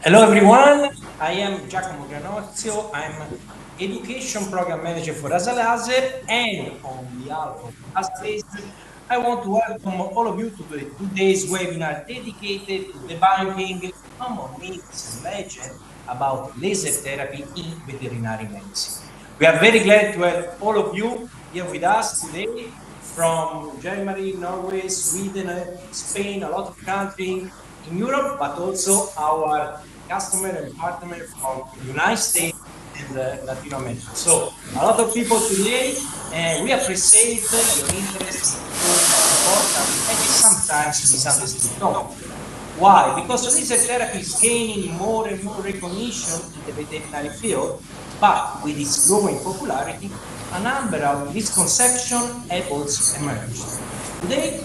Hello everyone, I am Giacomo Granozio. I'm Education Program Manager for Asa Laser, and on behalf of Asa Laser, I want to welcome all of you to today's webinar dedicated to debunking common myths and legends about laser therapy in veterinary medicine. We are very glad to have all of you here with us today from Germany, Norway, Sweden, Spain, a lot of countries in Europe, but also our customer and partner from United States and Latin America. So a lot of people today, and we appreciate your interest in this important and sometimes misunderstood topic. Why? Because laser therapy is gaining more and more recognition in the veterinary field, but with its growing popularity, a number of misconceptions have also emerged. Today,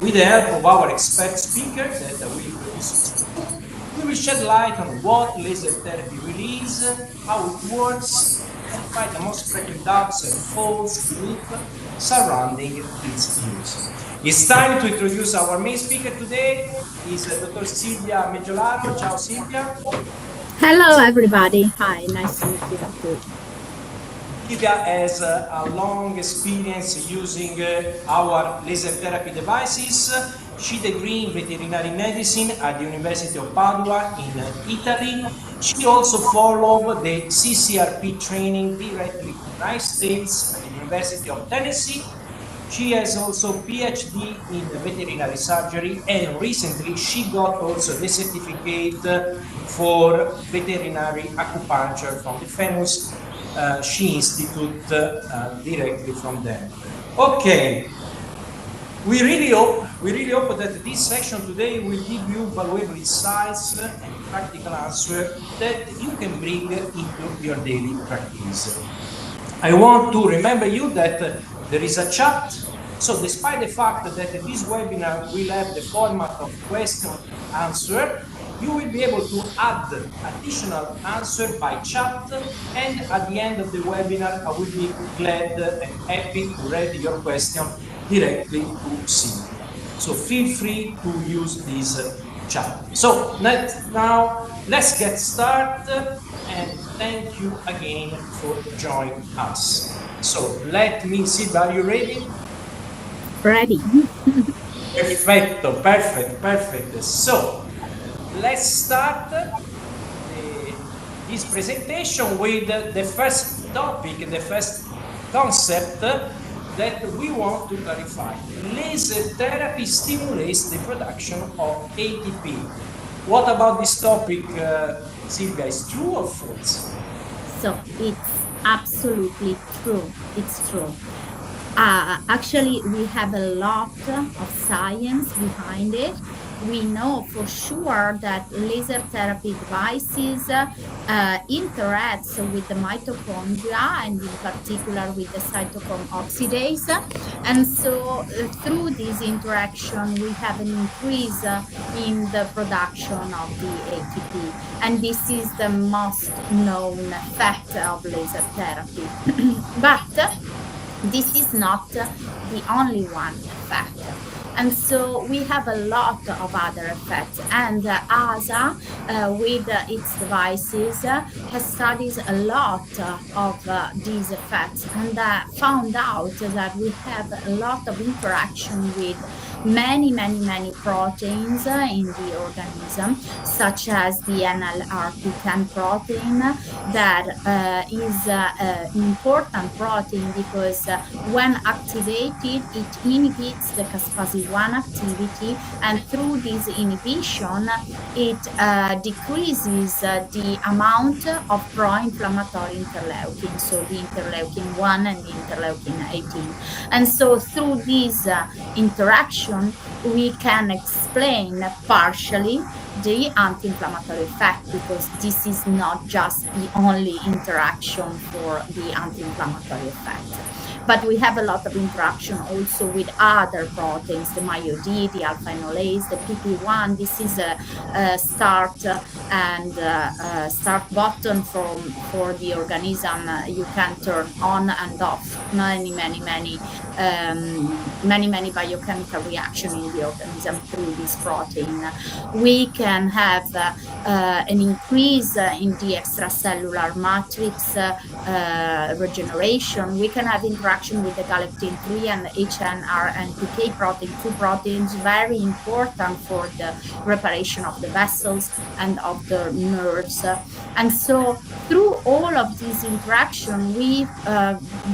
with the help of our expert speaker that I will introduce you, we will shed light on what laser therapy really is, how it works, and find the most frequent doubts and false beliefs surrounding its use. It's time to introduce our main speaker today, is Dr. Silvia Meggiolaro. Ciao Silvia. Hello, everybody. Hi, nice to meet you too. Silvia has a long experience using our laser therapy devices. She degree in veterinary medicine at the University of Padua in Italy. She also followed the CCRP training directly in the United States at the University of Tennessee. She has also PhD in veterinary surgery, and recently she got also the certificate for veterinary acupuncture from the famous She Institute directly from them. Okay, we really hope that this session today will give you valuable insights and practical answers that you can bring into your daily practice. I want to remember you that there is a chat. So despite the fact that this webinar will have the format of question answer, you will be able to add additional answer by chat, and at the end of the webinar, I will be glad and happy to read your question directly to Cynthia. So feel free to use this chat. So now let's get started, and thank you again for joining us. So let me see, are you ready? Ready? Perfecto, perfect. So let's start this presentation with the first topic, the first concept that we want to clarify. Laser therapy stimulates the production of ATP. What about this topic, Silvia? Is true or false? So it's absolutely true. It's true. Actually, we have a lot of science behind it. We know for sure that laser therapy devices interacts with the mitochondria and in particular with the cytochrome oxidase. And so through this interaction, we have an increase in the production of the ATP. And this is the most known effect of laser therapy. But this is not the only one effect. And so we have a lot of other effects. And ASA, with its devices, has studied a lot of these effects and found out that we have a lot of interaction with many proteins in the organism, such as the NLRP10 protein, that is an important protein because when activated, it inhibits the caspase-1 activity, and through this inhibition, it decreases the amount of pro-inflammatory interleukin, so the interleukin 1 and the interleukin 18. And so through this interaction, we can explain partially the anti-inflammatory effect, because this is not just the only interaction for the anti-inflammatory effect. But we have a lot of interaction also with other proteins, the MyoD, the alpha enolase, the PP1. This is a start and start button for the organism. You can turn on and off many biochemical reaction in the organism through this protein. We can have an increase in the extracellular matrix regeneration. We can have interaction with the galectin-3 and HNRNPK protein, two proteins very important for the reparation of the vessels and of the nerves. And so through all of these interaction, we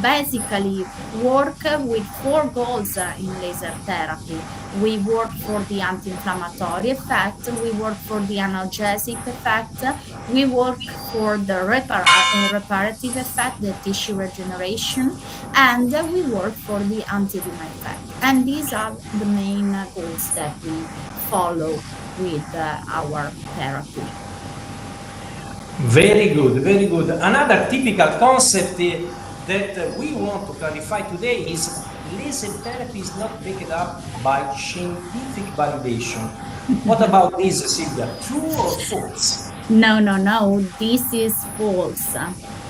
basically work with four goals in laser therapy. We work for the anti-inflammatory effect, we work for the analgesic effect, we work for the reparative effect, the tissue regeneration, and we work for the anti-edema effect. And these are the main goals that we follow with our therapy. Very good, very good. Another typical concept that we want to clarify today is laser therapy is not backed up by scientific validation. What about this, Silvia? True or false? No, this is false.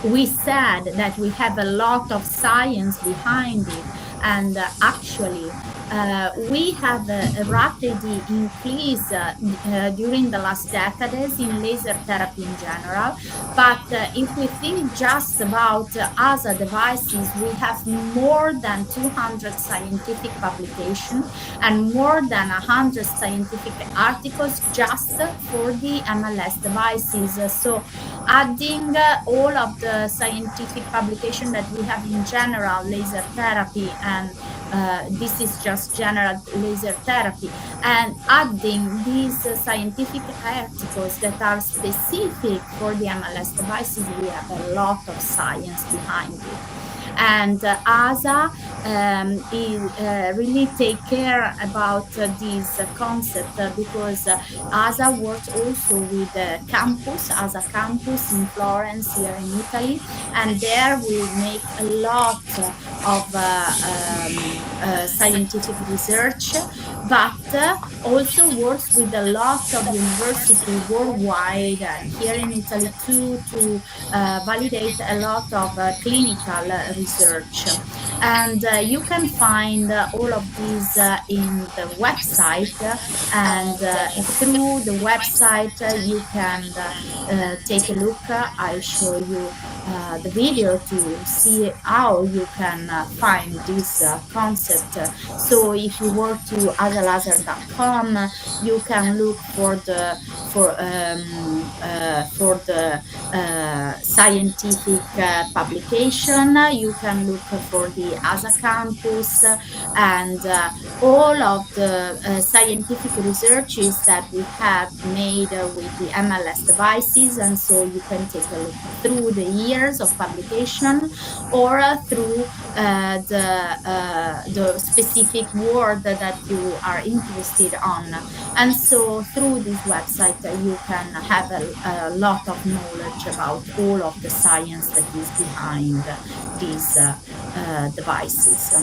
We said that we have a lot of science behind it, and actually we have a rapid increase during the last decades in laser therapy in general. But if we think just about ASA devices, we have more than 200 scientific publications and more than 100 scientific articles just for the MLS devices. So adding all of the scientific publication that we have in general laser therapy, and this is just general laser therapy, and adding these scientific articles that are specific for the MLS devices, we have a lot of science behind it. And ASA really take care about this concept because ASA works also with campus, ASA campus in Florence here in Italy, and there we make a lot of scientific research, but also works with a lot of universities worldwide and here in Italy too, to validate a lot of clinical research. And you can find all of these in the website, and through the website you can take a look. I'll show you the video to see how you can find this concept. So if you go to azalaser.com, you can look for the scientific publication. You can look for the ASA campus and all of the scientific researches that we have made with the MLS devices. And so you can take a look through the years of publication or through the specific word that you are interested on. And so through this website you can have a lot of knowledge about all of the science that is behind these devices.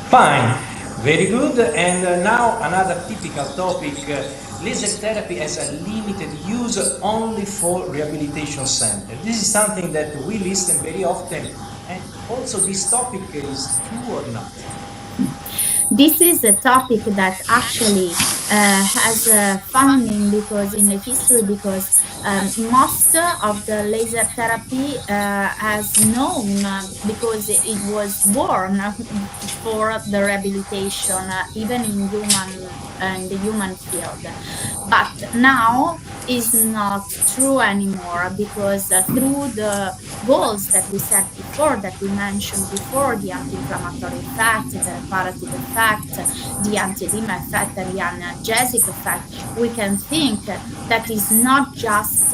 Fine, very good. And now another typical topic, laser therapy has a limited use only for rehabilitation center. This is something that we listen very often, and also this topic is true or not? This is a topic that actually has funding because in the history, because most of the laser therapy has known because it was born for the rehabilitation, even in the human field. But now is not true anymore because through the goals that we said before, that we mentioned before, the anti-inflammatory effect, the reparative effect, the anti-edema effect, and the analgesic effect, we can think that is not just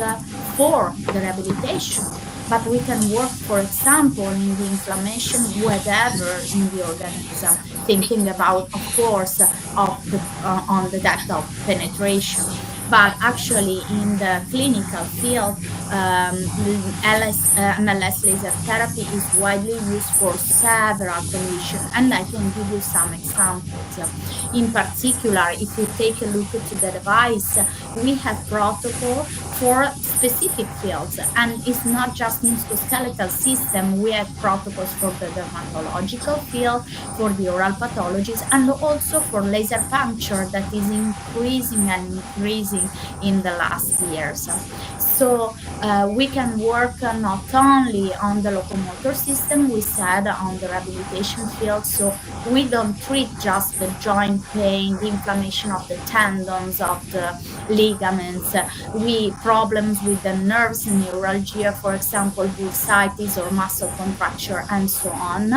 for the rehabilitation, but we can work, for example, in the inflammation, whatever in the organism, thinking about, of course, on the depth of penetration. But actually, in the clinical field, MLS laser therapy is widely used for several conditions, and I can give you some examples. In particular, if you take a look at the device, we have protocol for specific fields, and it's not just musculoskeletal system. We have protocols for the dermatological field, for the oral pathologies, and also for laser puncture that is increasing and increasing in the last years. So we can work not only on the locomotor system, we said on the rehabilitation field. So we don't treat just the joint pain, the inflammation of the tendons, of the ligaments, we problems with the nerves, neuralgia, for example, bursitis or muscle contracture, and so on.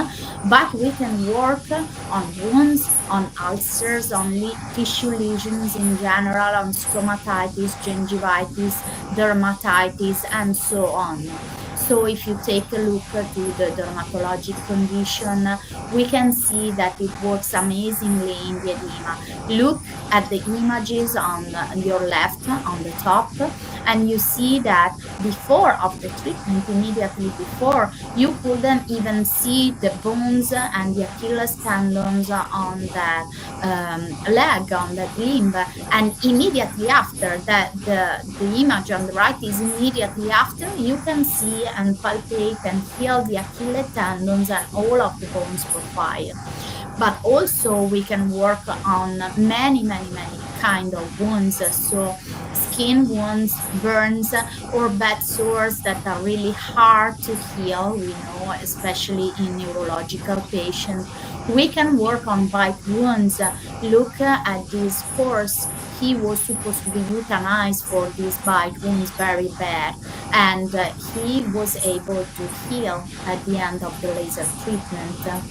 But we can work on wounds, on ulcers, on tissue lesions in general, on stomatitis, gingivitis, dermatitis, and so on. So if you take a look to the dermatologic condition, we can see that it works amazingly in the edema. Look at the images on your left, on the top, and you see that before of the treatment, immediately before, you couldn't even see the bones and the Achilles tendons on that leg, on that limb. And immediately after that, the image on the right is immediately after, you can see and palpate and feel the Achilles tendons and all of the bones profile. But also we can work on many kind of wounds, so skin wounds, burns, or bad sores that are really hard to heal, we know, especially in neurological patients. We can work on bite wounds. Look at this horse. He was supposed to be euthanized for these bite wounds, very bad, and he was able to heal at the end of the laser treatment.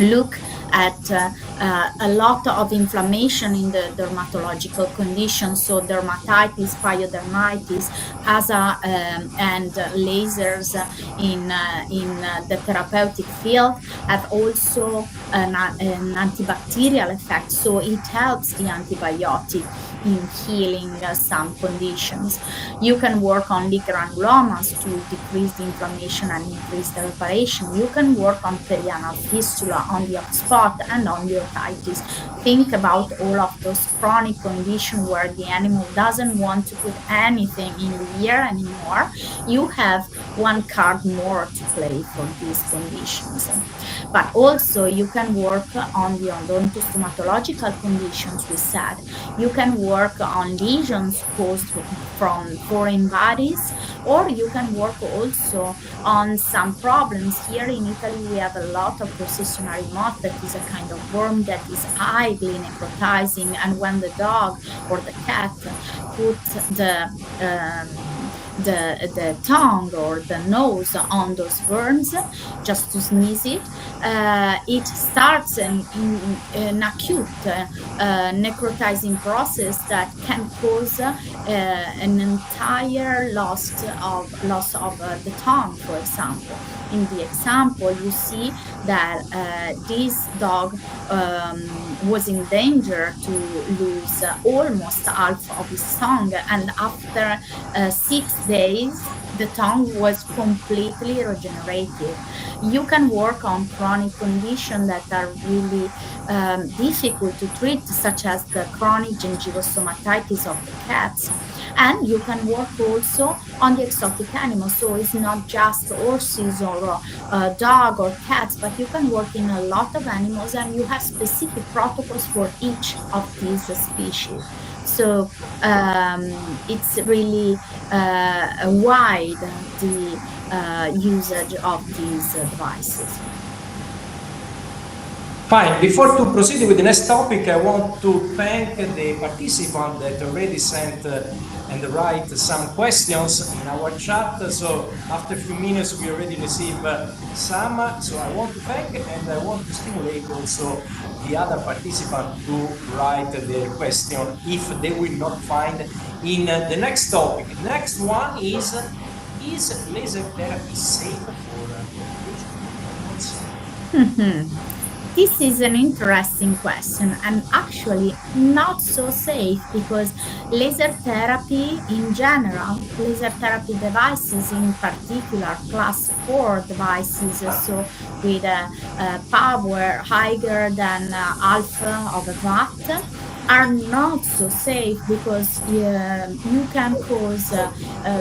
Look at a lot of inflammation in the dermatological conditions, so dermatitis, pyodermitis, asa, and lasers in the therapeutic field have also an antibacterial effect, so it helps the antibiotic in healing some conditions. You can work on lichen granulomas to decrease the inflammation and increase the reparation. You can work on perianal fistula, on the hot spot, and on the otitis. Think about all of those chronic conditions where the animal doesn't want to put anything in the ear anymore. You have one card more to play for these conditions. But also you can work on the odontostomatological conditions, we said. You can work on lesions caused from foreign bodies, or you can work also on some problems. Here in Italy, we have a lot of processionary moth, that is a kind of worm that is highly necrotizing, and when the dog or the cat put the tongue or the nose on those worms just to sneeze it, it starts an acute necrotizing process that can cause an entire loss of the tongue, for example. In the example, you see that this dog was in danger to lose almost half of his tongue, and after 6 days, the tongue was completely regenerated. You can work on chronic conditions that are really difficult to treat, such as the chronic gingivostomatitis of the cats. And you can work also on the exotic animals. So it's not just horses or dog or cats, but you can work in a lot of animals, and you have specific protocols for each of these species. So it's really wide, the usage of these devices. Fine. Before to proceed with the next topic, I want to thank the participant that already sent and write some questions in our chat. So after a few minutes, we already received some. So I want to thank, and I want to stimulate also the other participant to write their question if they will not find in the next topic. The next one is laser therapy safe for This is an interesting question and actually not so safe because laser therapy in general, laser therapy devices in particular, class 4 devices, so with a power higher than alpha of a watt, are not so safe because you can cause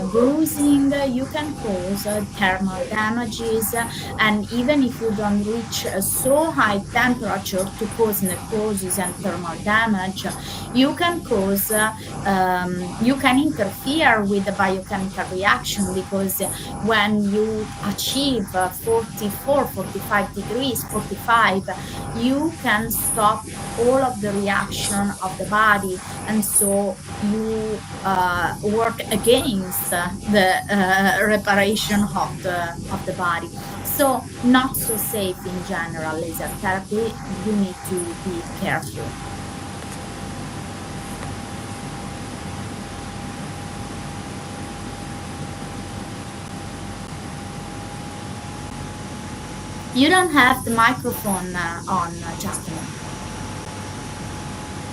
bruising, you can cause thermal damages, and even if you don't reach a so high temperature to cause necrosis and thermal damage, you can cause, you can interfere with the biochemical reaction because when you achieve 44, 45 degrees, 45, you can stop all of the reaction of the body, and so you work against the reparation of the body. So not so safe in general, laser therapy. You need to be careful. You don't have the microphone on, Giacomo.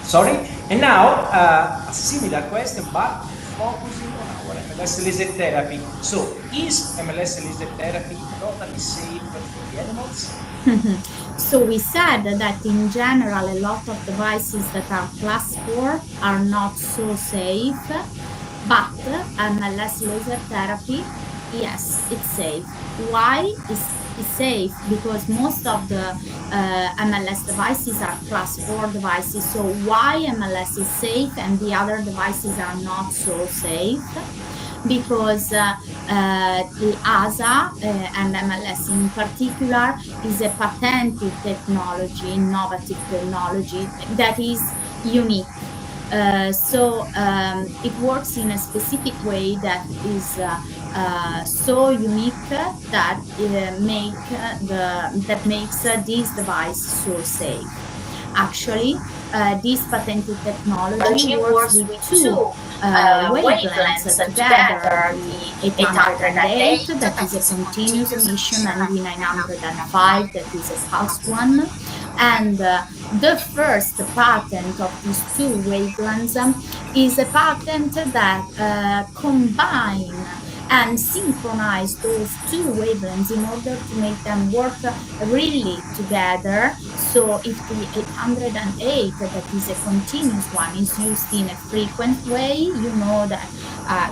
Sorry. And now a similar question, but focusing on our MLS laser therapy. So is MLS laser therapy totally safe for the animals? So we said that in general, a lot of devices that are class 4 are not so safe, but MLS laser therapy, yes, it's safe. Why is it safe? Because most of the MLS devices are class 4 devices. So why MLS is safe and the other devices are not so safe? Because the ASA and MLS in particular is a patented technology, innovative technology that is unique. So it works in a specific way that is so unique that makes this device so safe. Actually, this patented technology works with two wavelengths together, the 808 that is a continuous emission and the 905 that is a pulse one. And the first patent of these two wavelengths is a patent that combine and synchronize those two wavelengths in order to make them work really together. So if the 808, that is a continuous one, is used in a frequent way, you know that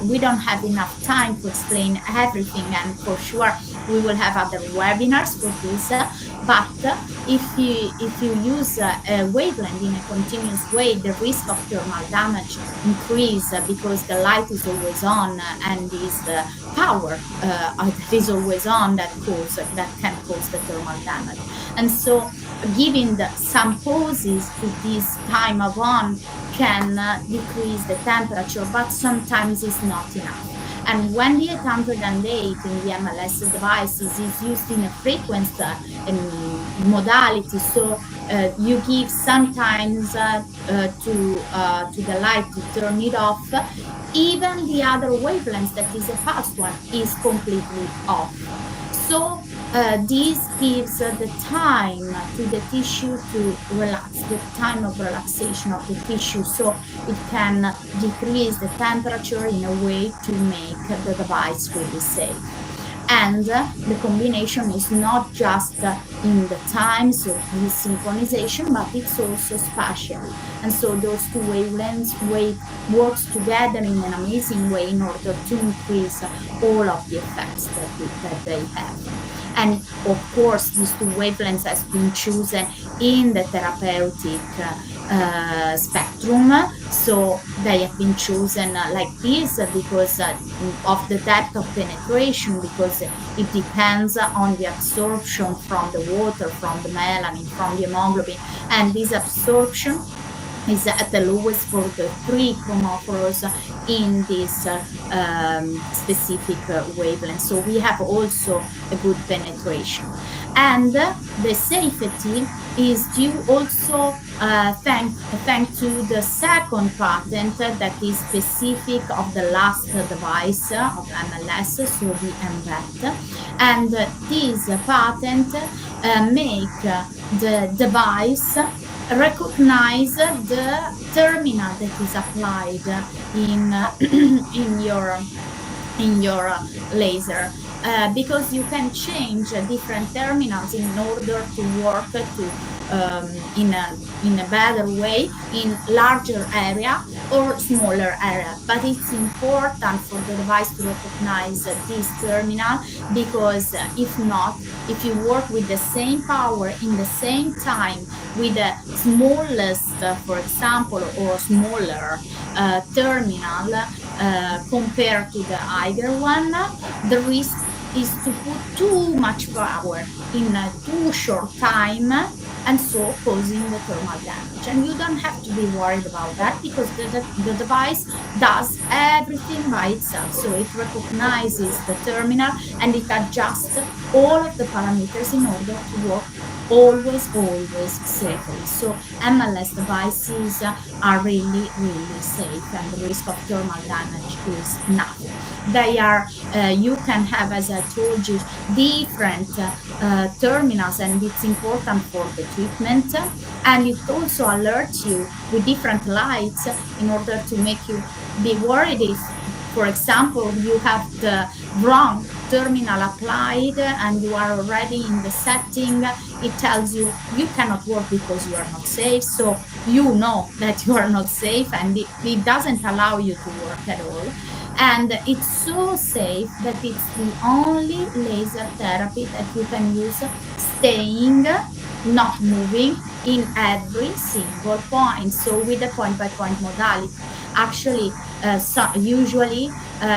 we don't have enough time to explain everything, and for sure we will have other webinars for this. But if you use a wavelength in a continuous way, the risk of thermal damage increase because the light is always on and is the power that is always on that can cause the thermal damage. And so giving some pauses to this time of on can decrease the temperature, but sometimes it's not enough. And when the 808 in the MLS devices is used in a frequency modality, so you give sometimes to the light to turn it off, even the other wavelengths that is a pulse one is completely off. So this gives the time to the tissue to relax, the time of relaxation of the tissue, so it can decrease the temperature in a way to make the device really safe. And the combination is not just in the times of the synchronization, but it's also spatially. And so those two wavelengths works together in an amazing way in order to increase all of the effects that they have. And of course, these two wavelengths has been chosen in the therapeutic spectrum. So they have been chosen like this because of the depth of penetration, because it depends on the absorption from the water, from the melanin, from the hemoglobin, and this absorption is at the lowest for the three chromophores in this specific wavelength. So we have also a good penetration. And the safety is due also thanks to the second patent that is specific of the last device of MLS, so the MVET. And this patent make the device recognize the terminal that is applied in in your laser, because you can change different terminals in order to work to in a better way in larger area or smaller area. But it's important for the device to recognize this terminal, because if not, if you work with the same power in the same time with the smallest, for example, or smaller terminal compared to the higher one, the risk is to put too much power in a too short time, and so causing the thermal damage. And you don't have to be worried about that, because the device does everything by itself. So it recognizes the terminal and it adjusts all of the parameters in order to work always safely. So MLS devices are really safe, and the risk of thermal damage is nothing. They are, you can have, as I told you, different terminals, and it's important for the treatment. And it also alerts you with different lights in order to make you be worried if, for example, you have the wrong terminal applied and you are already in the setting. It tells you you cannot work because you are not safe. So you know that you are not safe, and it doesn't allow you to work at all. And it's so safe that it's the only laser therapy that you can use staying, not moving, in every single point. So with the point-by-point modality. Actually, usually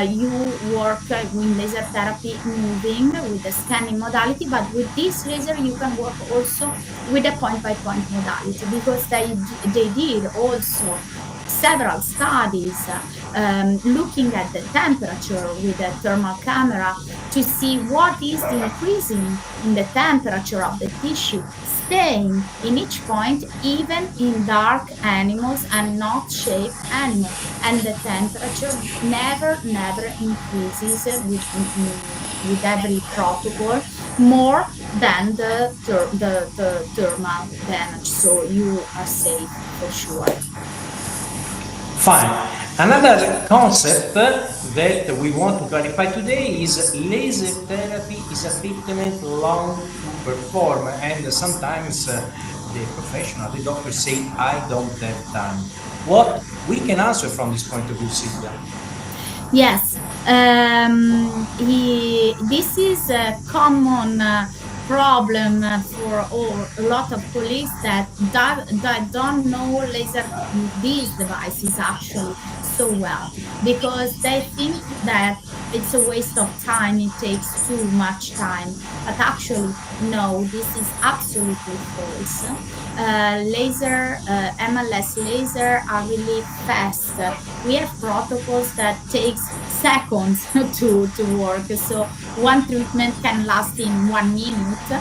you work in laser therapy moving with the scanning modality, but with this laser you can work also with the point-by-point modality, because they did also several studies looking at the temperature with a thermal camera to see what is the increasing in the temperature of the tissue, staying in each point, even in dark animals and not shaped animals. And the temperature never increases with every protocol more than the thermal damage. So you are safe for sure. Fine. Another concept that we want to clarify today is laser therapy is a treatment long to perform, and sometimes the professional, the doctor say, I don't have time. What we can answer from this point of view, Silvia? Yes, this is a common problem for a lot of colleagues that don't know these devices actually so well, because they think that it's a waste of time, it takes too much time. But actually, no, this is absolutely false. MLS laser are really fast. We have protocols that takes seconds to work. So one treatment can last in 1 minute,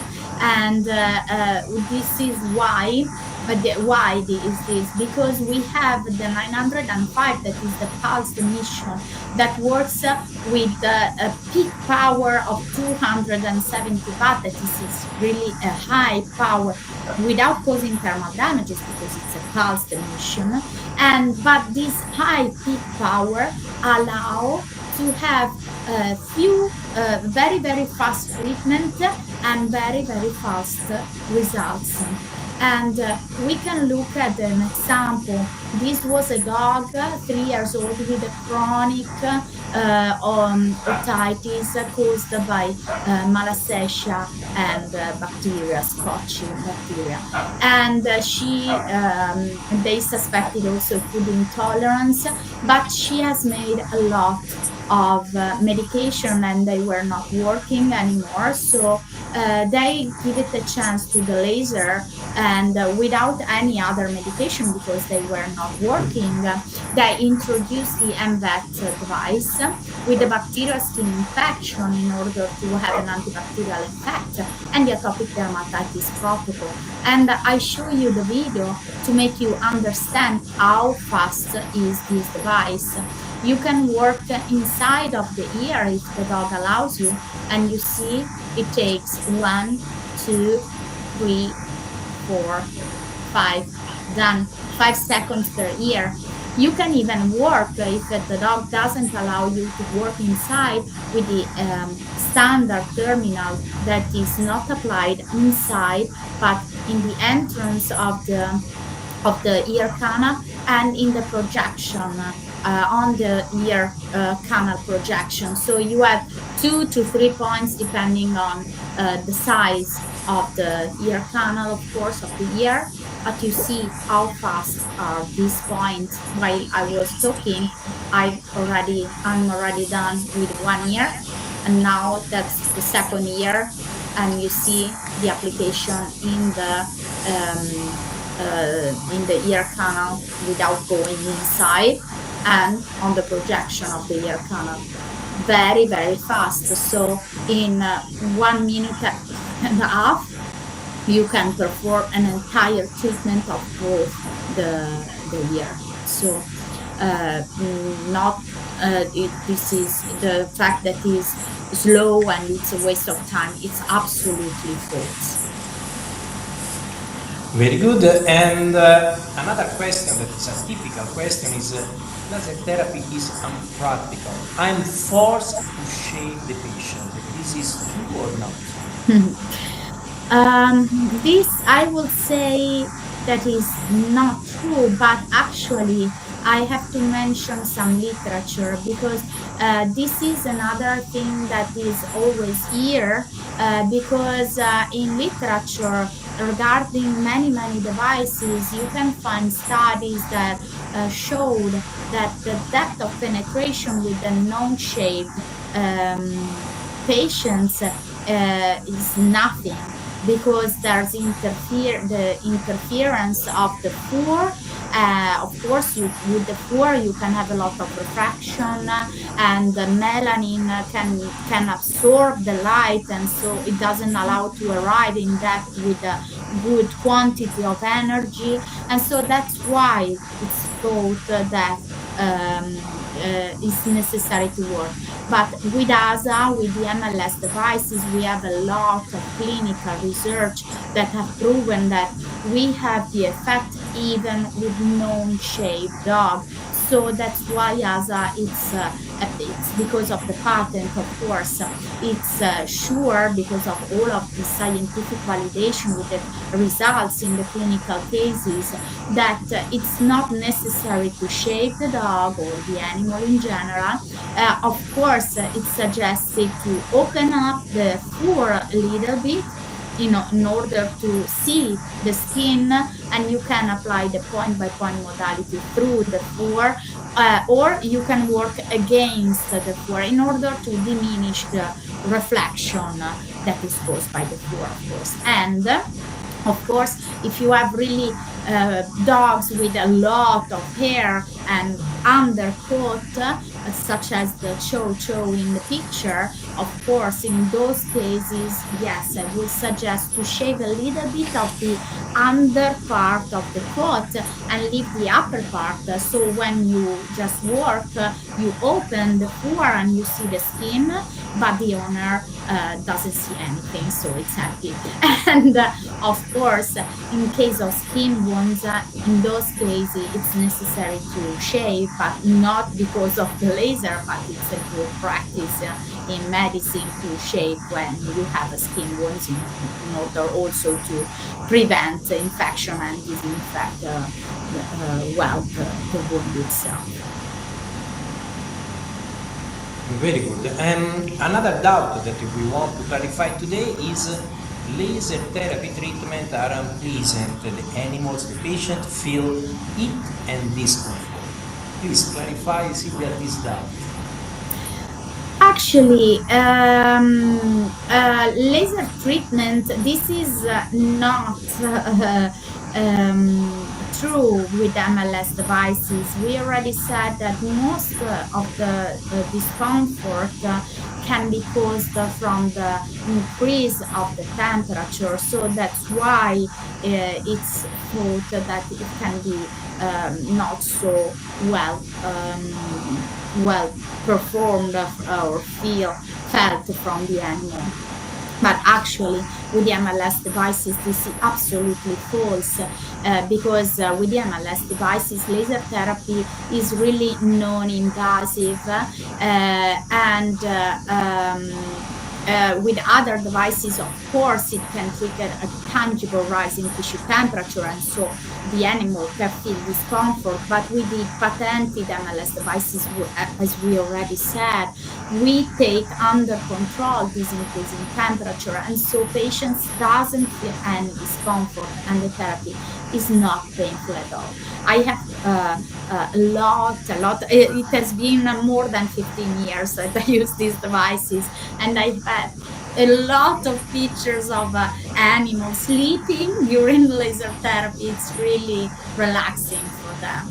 and this is why. But why is this? Because we have the 905, that is the pulsed emission, that works with a peak power of 270 watt. That is really a high power without causing thermal damages, because it's a pulsed emission. But this high peak power allow to have a few very fast treatment and very fast results. And we can look at an example. This was a dog, 3 years old, with a chronic otitis caused by Malassezia and bacteria, Scotch bacteria. And they suspected also food intolerance, but she has made a lot of medication and they were not working anymore. So they give it a chance to the laser, and without any other medication, because they were not not working, they introduce the MVET device with the bacterial skin infection in order to have an antibacterial effect and the atopic dermatitis protocol. And I show you the video to make you understand how fast is this device. You can work inside of the ear if the dog allows you, and you see it takes 1, 2, 3, 4, 5, done, 5 seconds per ear. You can even work if the dog doesn't allow you to work inside with the standard terminal that is not applied inside but in the entrance of the ear canal and in the projection on the ear canal projection. So you have 2 to 3 points depending on the size of the ear canal, of course, of the ear. But you see how fast are these points. While I was talking, I'm already done with one ear, and now that's the second ear, and you see the application in the ear canal without going inside, and on the projection of the ear canal. Very, very fast. So in 1 minute and a half, you can perform an entire treatment of both the ear. So not this is the fact that is slow and it's a waste of time. It's absolutely false. Very good. And another question that is a typical question is, laser therapy is unpractical. I'm forced to shave the patient. This is true or not? This I will say that is not true, but actually I have to mention some literature because this is another thing that is always here because in literature regarding many devices you can find studies that showed that the depth of penetration with the non-shaved patients is nothing because there's the interference of the fur. Of course, with the fur you can have a lot of refraction, and the melanin can absorb the light, and so it doesn't allow to arrive in depth with a good quantity of energy, and so that's why it's thought that it's necessary to work. But with ASA, with the MLS devices, we have a lot of clinical research that have proven that we have the effect even with non-shaved dog. So that's why ASA, it's because of the patent, of course. It's sure because of all of the scientific validation with the results in the clinical cases that it's not necessary to shave the dog or the animal in general. Of course, it's suggested to open up the fur a little bit in order to see the skin, and you can apply the point-by-point modality through the fur, or you can work against the fur in order to diminish the reflection that is caused by the fur, of course. And of course, if you have really dogs with a lot of hair and undercoat, such as the chow in the picture, of course, in those cases, yes, I would suggest to shave a little bit of the under part of the coat and leave the upper part. So when you just work, you open the fur and you see the skin, but the owner doesn't see anything, so it's happy. And of course, in case of skin wounds, in those cases, it's necessary to shave, but not because of the laser, but it's a good practice in medicine to shave when you have a skin wounds in order also to prevent infection and disinfect the wound itself. Very good. And another doubt that we want to clarify today is laser therapy treatment are unpleasant. The animals, the patient feel it and discomfort. Please clarify, Silvia, this doubt. Actually, laser treatment, this is not true with MLS devices. We already said that most of the discomfort can be caused from the increase of the temperature. So that's why it's thought that it can be not so well performed or felt from the animal. But actually, with the MLS devices, this is absolutely false because with the MLS devices, laser therapy is really non-invasive and with other devices, of course, it can trigger a tangible rise in tissue temperature, and so the animal can feel discomfort. But with the patented MLS devices, as we already said, we take under control this increase in temperature, and so patients doesn't feel any discomfort, and the therapy is not painful at all. I have a lot. It has been more than 15 years that I use these devices, and I've had a lot of pictures of animals sleeping during laser therapy. It's really relaxing for them.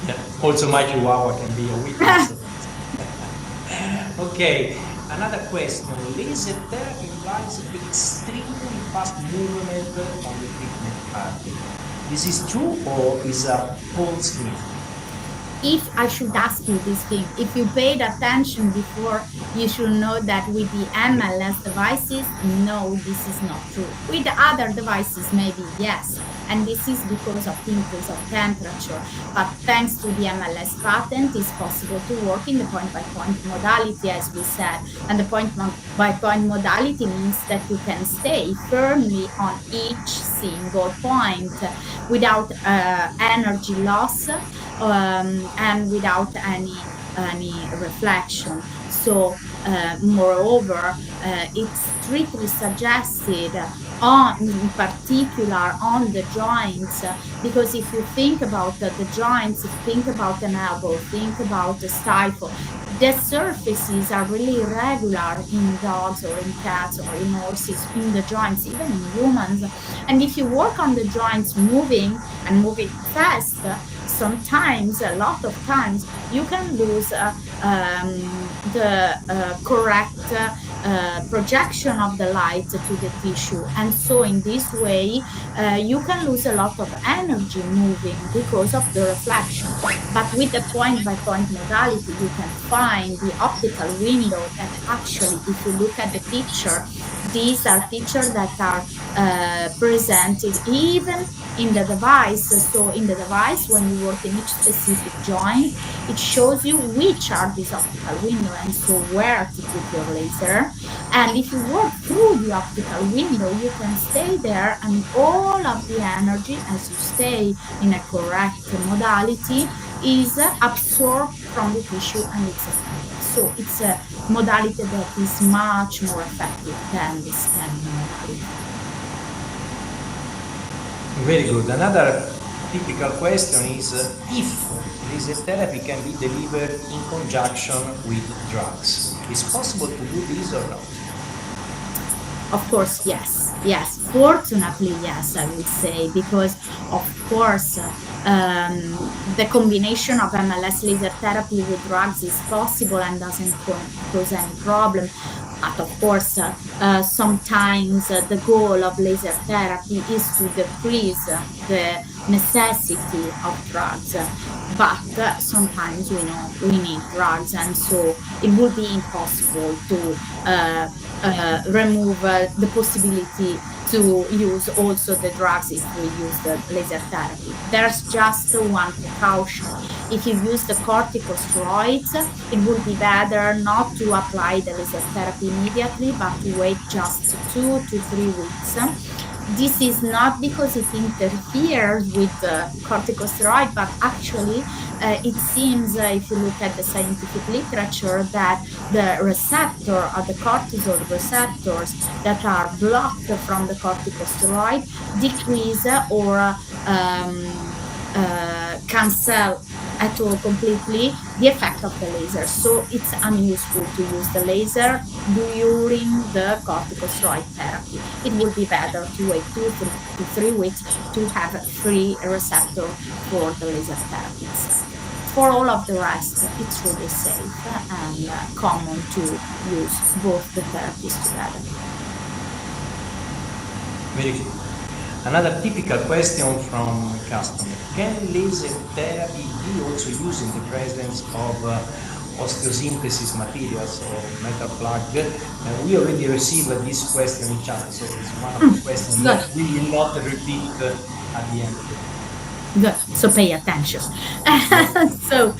Yeah. Also, my chihuahua can be a witness. Okay, another question. Laser therapy implies extremely fast movement on the treatment target. This is true or is a false myth? If I should ask you this thing, if you paid attention before, you should know that with the MLS devices, no, this is not true. With the other devices, maybe yes. And this is because of the increase of temperature. But thanks to the MLS patent, it's possible to work in the point-by-point modality, as we said. And the point-by-point modality means that you can stay firmly on each single point without energy loss and without any reflection. So moreover, it's strictly suggested in particular on the joints, because if you think about the joints, think about an elbow, think about the stifle, the surfaces are really irregular in dogs or in cats or in horses, in the joints, even in humans. And if you work on the joints moving and moving fast, sometimes, a lot of times, you can lose the correct projection of the light to the tissue, and so in this way you can lose a lot of energy moving because of the reflection. But with the point-by-point modality, you can find the optical window that actually, if you look at the picture, these are pictures that are presented even in the device. So in the device, when you work in each specific joint, it shows you which are these optical windows, and so where to put your laser. And if you work through the optical window, you can stay there, and all of the energy, as you stay in a correct modality, is absorbed from the tissue, and it's effective. So it's a modality that is much more effective than the scanning modality. Very good. Another typical question is if laser therapy can be delivered in conjunction with drugs. Is possible to do this or not? Of course, yes. Yes, fortunately, yes, I would say, because of course the combination of MLS laser therapy with drugs is possible and doesn't cause any problem. But of course, sometimes the goal of laser therapy is to decrease the necessity of drugs. But sometimes we know we need drugs, and so it would be impossible to remove the possibility to use also the drugs if we use the laser therapy. There's just one precaution. If you use the corticosteroids, it would be better not to apply the laser therapy immediately, but to wait just 2 to 3 weeks. This is not because it interferes with the corticosteroid, but actually it seems, if you look at the scientific literature, that the receptor or the cortisol receptors that are blocked from the corticosteroid decrease or cancel at all completely the effect of the laser. So it's unuseful to use the laser during the corticosteroid therapy. It would be better to wait 2 to 3 weeks to have a free receptor for the laser therapy itself. For all of the rest, it's really safe and common to use both the therapies together. Very good. Another typical question from customer: can laser therapy be also used in the presence of osteosynthesis materials or metal plug? We already received this question in chat, so it's one of the questions Good. that we will not repeat at the end. Good. So pay attention. So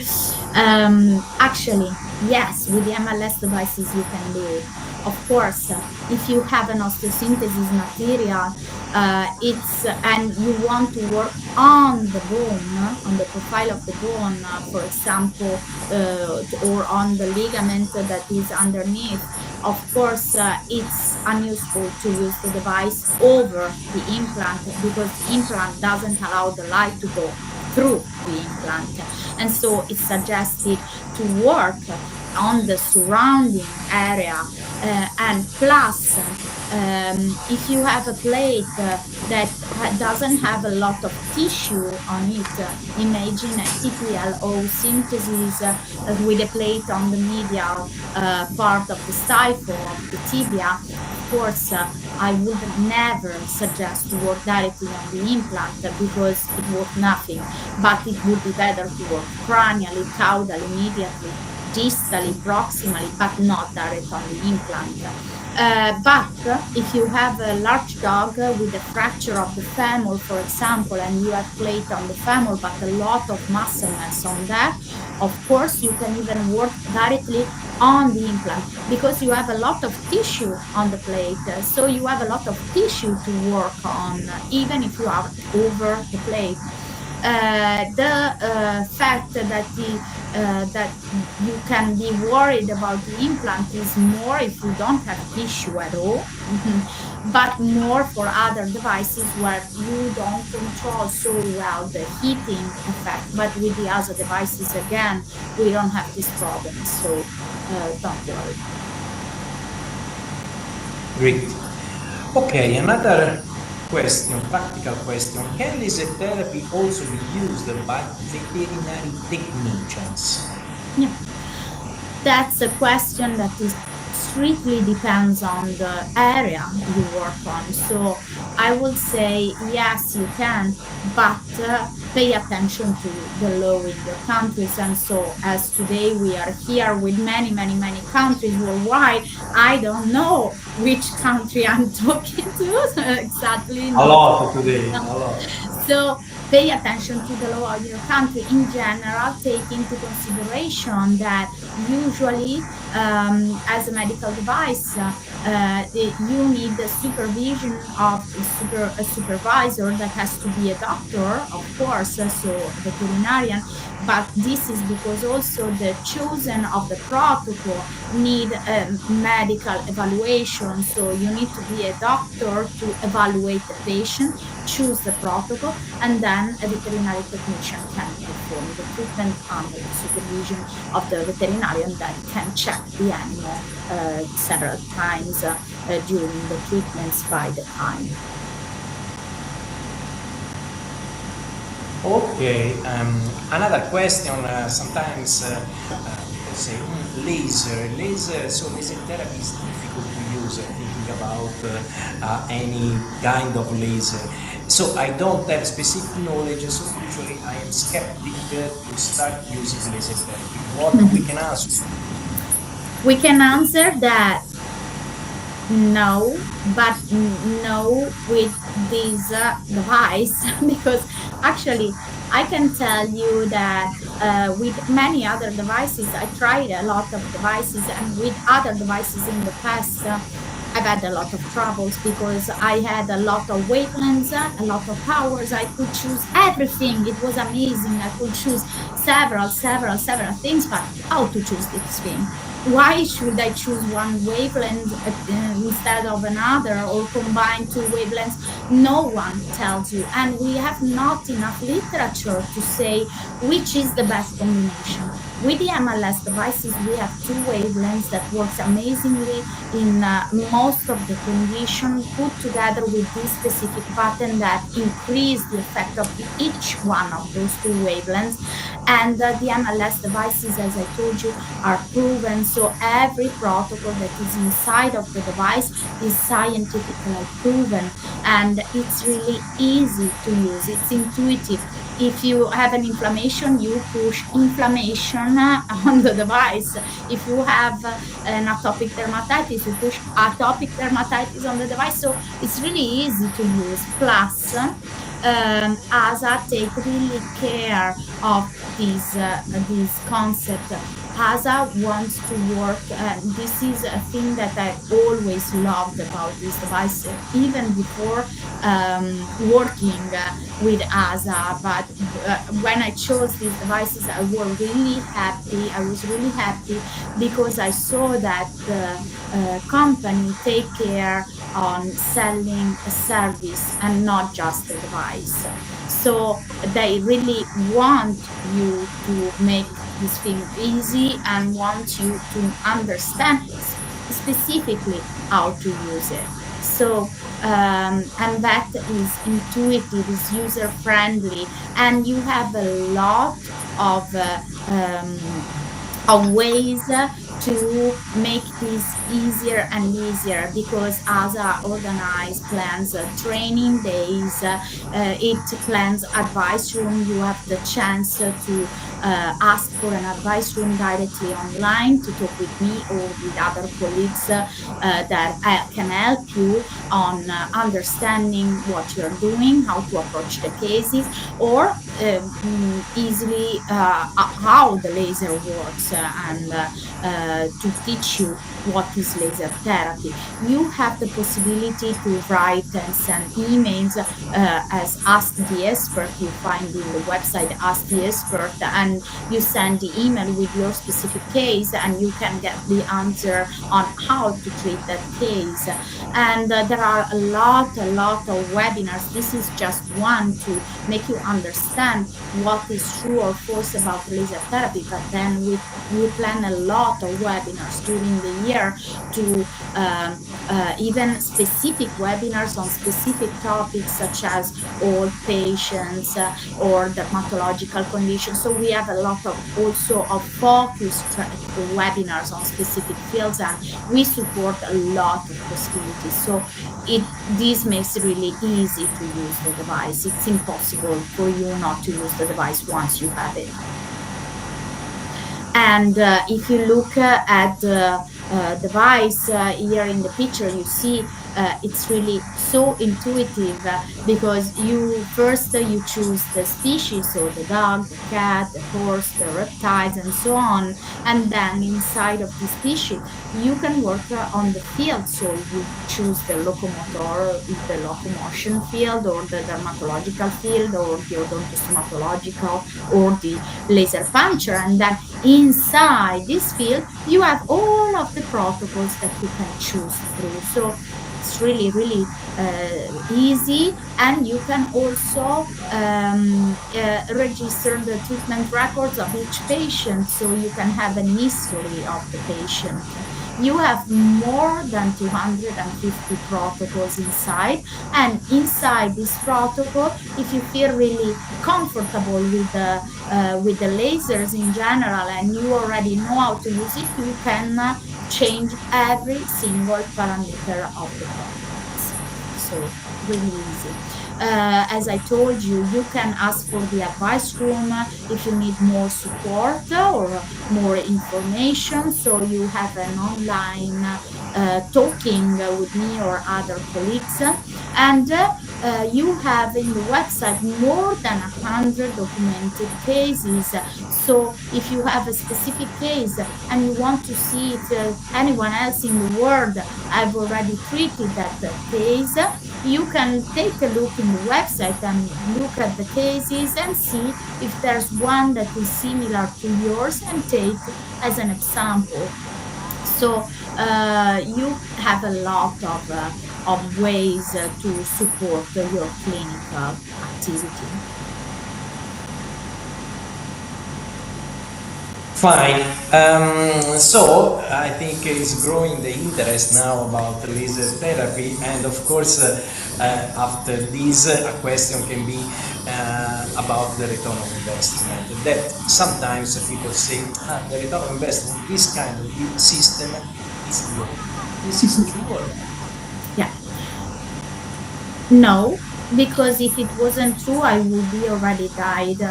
actually, yes, with the MLS devices you can do it. Of course, if you have an osteosynthesis material, it's and you want to work on the bone, on the profile of the bone, for example, or on the ligament that is underneath. Of course, it's unuseful to use the device over the implant because the implant doesn't allow the light to go through the implant. And so it's suggested to work on the surrounding area. And plus, if you have a plate that doesn't have a lot of tissue on it, imagine a TPLO synthesis with a plate on the medial part of the stifle of the tibia. Of course, I would never suggest to work directly on the implant because it works nothing, but it would be better to work cranially, caudally, medially, distally, proximally, but not direct on the implant. But if you have a large dog with a fracture of the femur, for example, and you have plate on the femur, but a lot of muscle mass on that, of course, you can even work directly on the implant because you have a lot of tissue on the plate. So you have a lot of tissue to work on, even if you are over the plate. The fact that that you can be worried about the implant is more if you don't have tissue at all, but more for other devices where you don't control so well the heating effect. But with the other devices, again, we don't have this problem, so don't worry. Great. Okay, another question, practical question. Can laser therapy also be used by veterinary technicians? Yeah. That's a question that is strictly depends on the area you work on. So I would say yes, you can, but pay attention to the law in your countries. And so as today we are here with many countries worldwide, I don't know which country I'm talking to exactly. A lot today, a lot. So pay attention to the law of your country in general. Take into consideration that usually as a medical device, you need the supervision of a supervisor that has to be a doctor, of course, so a veterinarian. But this is because also the chosen of the protocol need a medical evaluation. So you need to be a doctor to evaluate the patient, choose the protocol, and then a veterinary technician can perform the treatment under the supervision of the veterinarian that can check the animal several times during the treatments by the time. Okay, another question. Sometimes say laser. So laser therapy is difficult to use. Thinking about any kind of laser. So I don't have specific knowledge. So usually I am skeptic to start using laser therapy. What we can answer? We can answer that no, but no with this device because actually I can tell you that with many other devices, I tried a lot of devices, and with other devices in the past, I've had a lot of troubles because I had a lot of wavelengths, a lot of powers. I could choose everything. It was amazing. I could choose several things, but how to choose this thing? why should I choose one wavelength instead of another, or combine two wavelengths? No one tells you, and we have not enough literature to say which is the best combination. With the MLS devices, we have two wavelengths that works amazingly in most of the condition, put together with this specific pattern that increase the effect of each one of those two wavelengths. And the MLS devices, as I told you, are proven. So every protocol that is inside of the device is scientifically proven, and it's really easy to use. It's intuitive. If you have an inflammation, you push inflammation on the device. If you have an atopic dermatitis, you push atopic dermatitis on the device. So it's really easy to use. Plus, ASA take really care of this concept. ASA wants to work, this is a thing that I always loved about this device, even before working with ASA. But when I chose these devices, I was really happy. I was really happy because I saw that the company take care on selling a service and not just a device. So they really want you to make this thing easy and want you to understand specifically how to use it. So and that is intuitive, is user friendly, and you have a lot of ways to make this easier and easier, because ASA organize plans training days, it plans advice room. You have the chance to ask for an advice room directly online to talk with me or with other colleagues that can help you on understanding what you're doing, how to approach the cases, or easily how the laser works, and to teach you what is laser therapy. You have the possibility to write and send emails as Ask the Expert. You find in the website Ask the Expert, and you send the email with your specific case, and you can get the answer on how to treat that case. And there are a lot of webinars. This is just one to make you understand what is true or false about laser therapy, but then we plan a lot of webinars during the year to even specific webinars on specific topics, such as old patients or dermatological conditions. So we have a lot of also of focused webinars on specific fields, and we support a lot of possibilities. So this makes it really easy to use the device. It's impossible for you not to use the device once you have it. And if you look at the device here in the picture, you see it's really so intuitive, because you first you choose the species, so the dog, the cat, the horse, the reptiles, and so on, and then inside of the species you can work on the field. So you choose the locomotor, the locomotion field, or the dermatological field, or the odontostomatological, or the laser puncture, and then inside this field you have all of the protocols that you can choose through. So it's really easy, and you can also register the treatment records of each patient, so you can have an history of the patient. You have more than 250 protocols inside, and inside this protocol, if you feel really comfortable with the lasers in general, and you already know how to use it, you can change every single parameter of the protocols. So really easy. As I told you, you can ask for the advice room if you need more support or more information. So you have an online talking with me or other colleagues, and you have in the website more than 100 documented cases. So if you have a specific case and you want to see if anyone else in the world have already treated that case, you can take a look in the website and look at the cases and see if there's one that is similar to yours and take as an example. So you have a lot of ways to support your clinical activity. Fine. So I think it's growing the interest now about laser therapy, and of course, after this, a question can be about the return of investment. That sometimes people say, the return of investment, this kind of system is low. This is true or not? Yeah. No, because if it wasn't true, I would be already died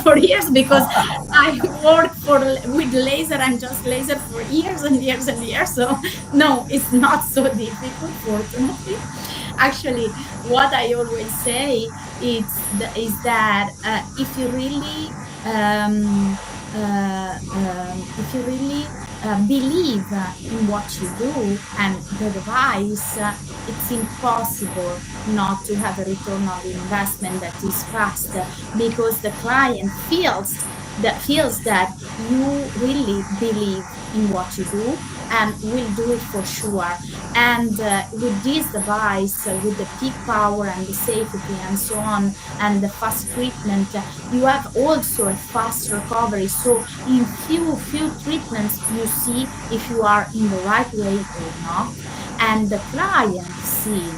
for years because I worked with laser and just laser for years and years and years. So no, it's not so difficult, fortunately. Actually, what I always say is that if you really believe in what you do and the device, it's impossible not to have a return on the investment that is fast because the client feels that you really believe in what you do and will do it for sure. And with this device, with the peak power and the safety and so on, and the fast treatment, you have also a fast recovery. So in few treatments, you see if you are in the right way or not, and the client see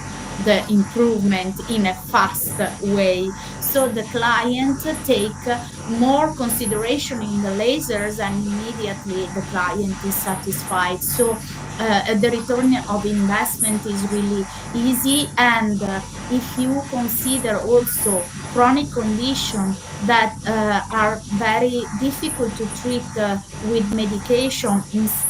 the improvement in a fast way. So the client take more consideration in the lasers and immediately the client is satisfied. So the return of investment is really easy. And if you consider also chronic condition that are very difficult to treat with medication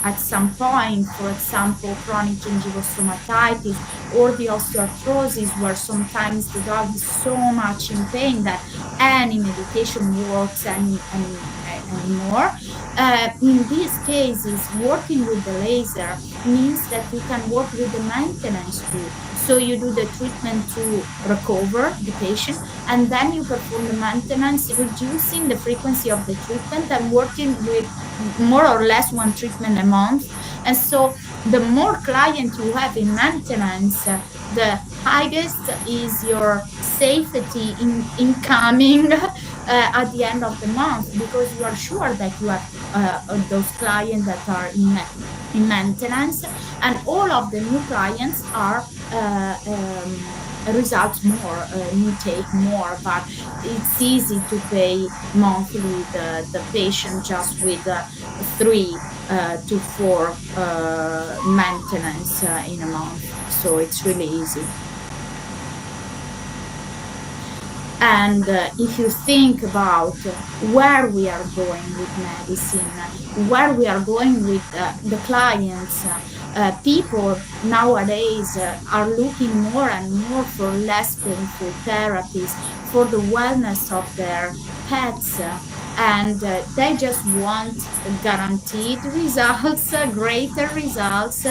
at some point, for example, chronic gingivostomatitis or the osteoarthrosis, where sometimes the dog is so much in pain that any medication works anymore. In these cases, working with the laser means that you can work with the maintenance too. So you do the treatment to recover the patient, and then you perform the maintenance, reducing the frequency of the treatment and working with more or less one treatment a month. And so the more client you have in maintenance, the highest is your safety in coming at the end of the month, because you are sure that you have those clients that are in maintenance, and all of the new clients are results more, you take more, but it's easy to pay monthly the patient just with 3 to 4 maintenance in a month. So it's really easy. And if you think about where we are going with medicine, where we are going with the clients, people nowadays are looking more and more for less painful therapies for the wellness of their pets. And they just want guaranteed results, greater results,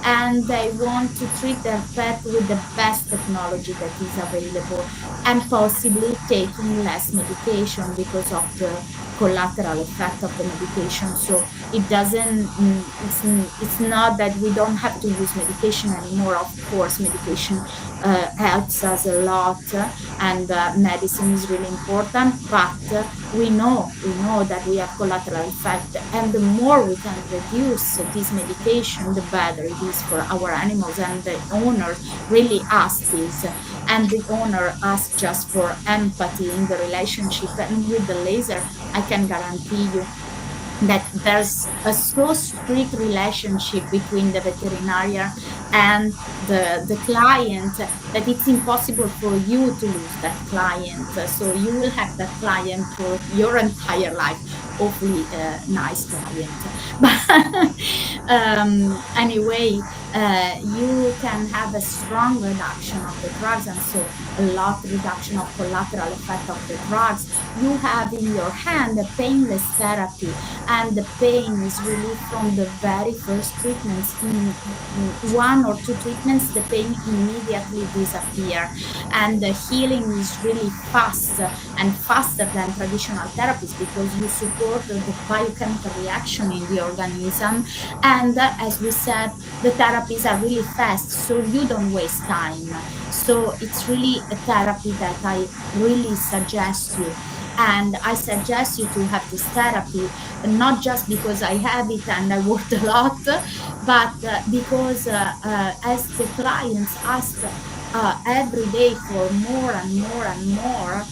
and they want to treat their pet with the best technology that is available, and possibly taking less medication because of the collateral effect of the medication. So it doesn't, it's not that we don't have to use medication anymore. Of course, medication helps us a lot, and medicine is really important, but we know that we have collateral effect, and the more we can reduce this medication, the better it is for our animals. And the owner really asks this, and the owner asks just for empathy in the relationship. And with the laser, I can guarantee you that there's a so strict relationship between the veterinarian and the client that it's impossible for you to lose that client. So you will have that client for your entire life, hopefully a nice client. But anyway, you can have a strong reduction of the drugs, and so a lot reduction of collateral effect of the drugs. You have in your hand a painless therapy, and the pain is relieved from the very first treatments. In 1 or 2 treatments, the pain immediately disappears, and the healing is really fast and faster than traditional therapies, because you support support the biochemical reaction in the organism. And as we said, the therapies are really fast, so you don't waste time. So it's really a therapy that I really suggest you. And I suggest you to have this therapy, not just because I have it and I worked a lot, but because as the clients ask every day for more and more and more,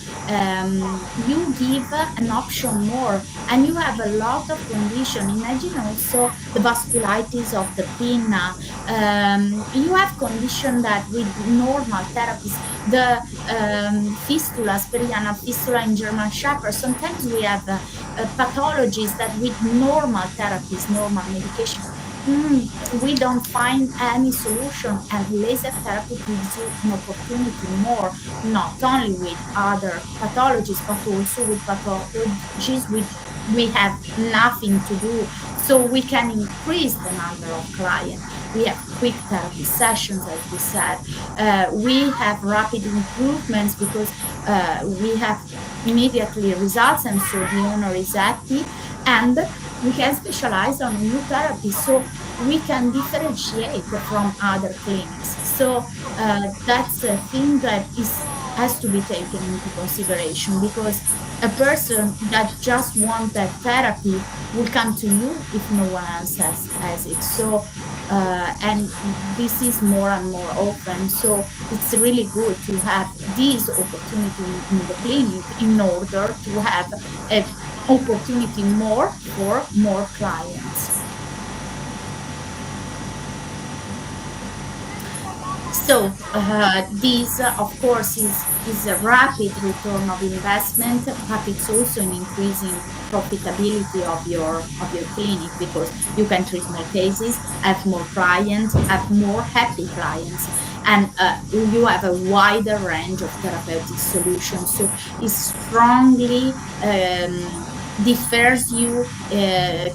you give an option more, and you have a lot of condition. Imagine also the vasculitis of the pinna. You have condition that with normal therapies, the fistulas, perianal fistula in German Shepherd. Sometimes we have pathologies that with normal therapies, normal medication, we don't find any solution, and laser therapy gives you an opportunity more, not only with other pathologies, but also with pathologies with we have nothing to do. So we can increase the number of clients. We have quick therapy sessions, as we said. We have rapid improvements because we have immediately results, and so the owner is happy. And we can specialize on new therapy, so we can differentiate from other clinics. So that's a thing that has to be taken into consideration, because a person that just wants that therapy will come to you if no one else has it. So and this is more and more often. So it's really good to have this opportunity in the clinic in order to have an opportunity more for more clients. So this, of course, is a rapid return of investment, but it's also an increasing profitability of your clinic, because you can treat more cases, have more clients, have more happy clients, and you have a wider range of therapeutic solutions. So it strongly differs you,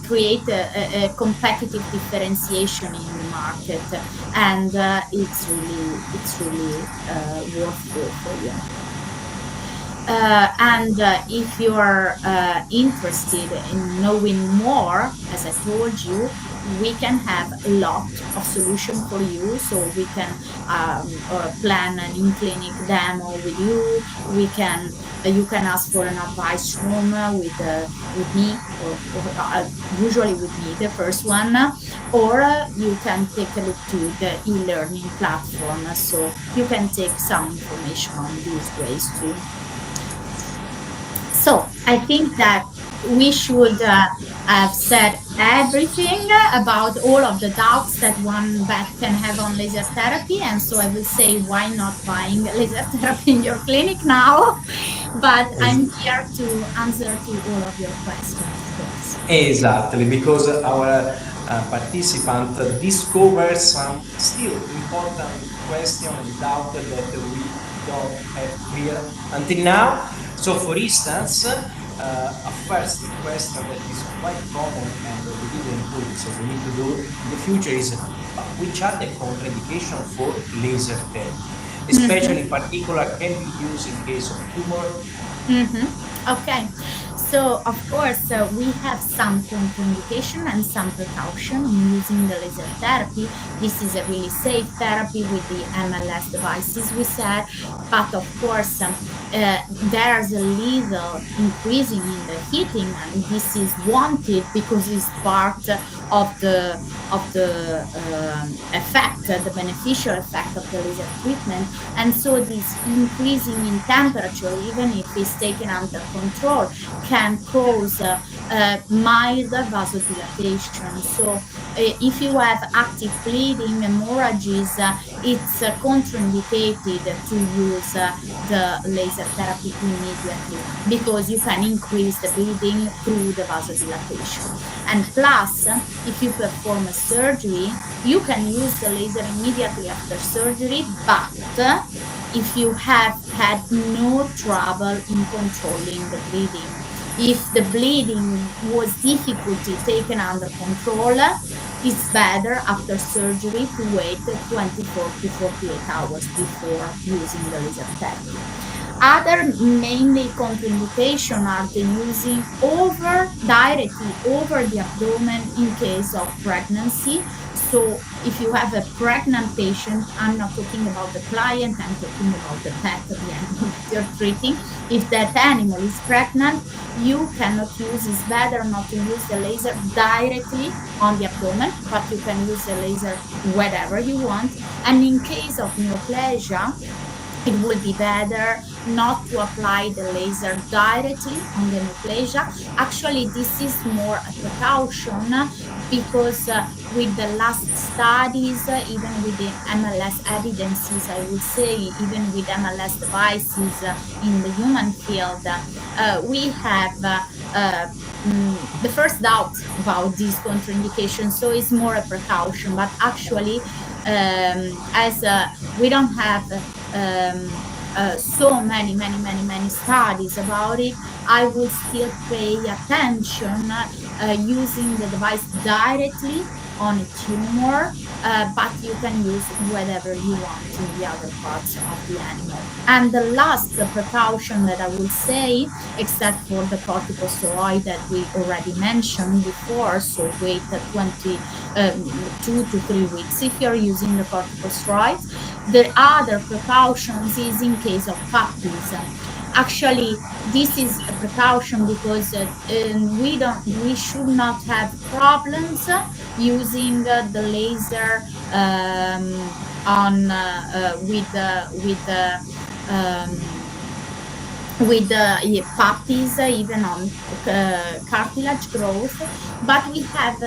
create a competitive differentiation in the market, and it's really worthwhile for you. And if you are interested in knowing more, as I told you, we can have a lot of solutions for you. So we can plan an in-clinic demo with you. You can ask for an advice room with me, or usually with me, the first one, or you can take a look to the e-learning platform. So you can take some information on these ways too. So I think that we should have said everything about all of the doubts that one vet can have on laser therapy. And so I will say, why not buying laser therapy in your clinic now? But I'm here to answer to all of your questions, of course. Exactly, because our participant discovers some still important question and doubt that we don't have clear until now. So, for instance, a first question that is quite common and we didn't put, so we need to do in the future, is which are the contraindications for laser therapy? Especially in particular, can be used in case of tumor. Okay. So, of course, we have some contraindication and some precaution in using the laser therapy. This is a really safe therapy with the MLS devices, we said. But, of course, there's a little increasing in the heating, and this is wanted because it's part of the effect, the beneficial effect of the laser treatment. And so this increasing in temperature, even if it's taken under control, can cause mild vasodilatation. So if you have active bleeding, hemorrhages, it's contraindicated to use the laser therapy immediately, because you can increase the bleeding through the vasodilatation. And plus, if you perform a surgery, you can use the laser immediately after surgery, but if you have had no trouble in controlling the bleeding. If the bleeding was difficulty taken under control, it's better after surgery to wait 24 to 48 hours before using the laser therapy. Other mainly contraindication are the using directly over the abdomen in case of pregnancy. So if you have a pregnant patient, I'm not talking about the client, I'm talking about the pet, the animal that you're treating. If that animal is pregnant, you cannot use, it's better not to use the laser directly on the abdomen, but you can use the laser wherever you want. And in case of neoplasia, it would be better not to apply the laser directly on the neoplasia. Actually, this is more a precaution because with the last studies, even with the MLS evidences, I would say, even with MLS devices in the human field, we have the first doubt about these contraindications. So it's more a precaution, but actually, as we don't have so many studies about it, I would still pay attention using the device directly on a tumor, but you can use whatever you want in the other parts of the animal. And the last precaution that I would say, except for the corticosteroid that we already mentioned before, so wait 2 to 3 weeks if you're using the corticosteroids. The other precautions is in case of puppies. Actually, this is a precaution because we should not have problems using the laser on um, with puppies, even on cartilage growth. But we have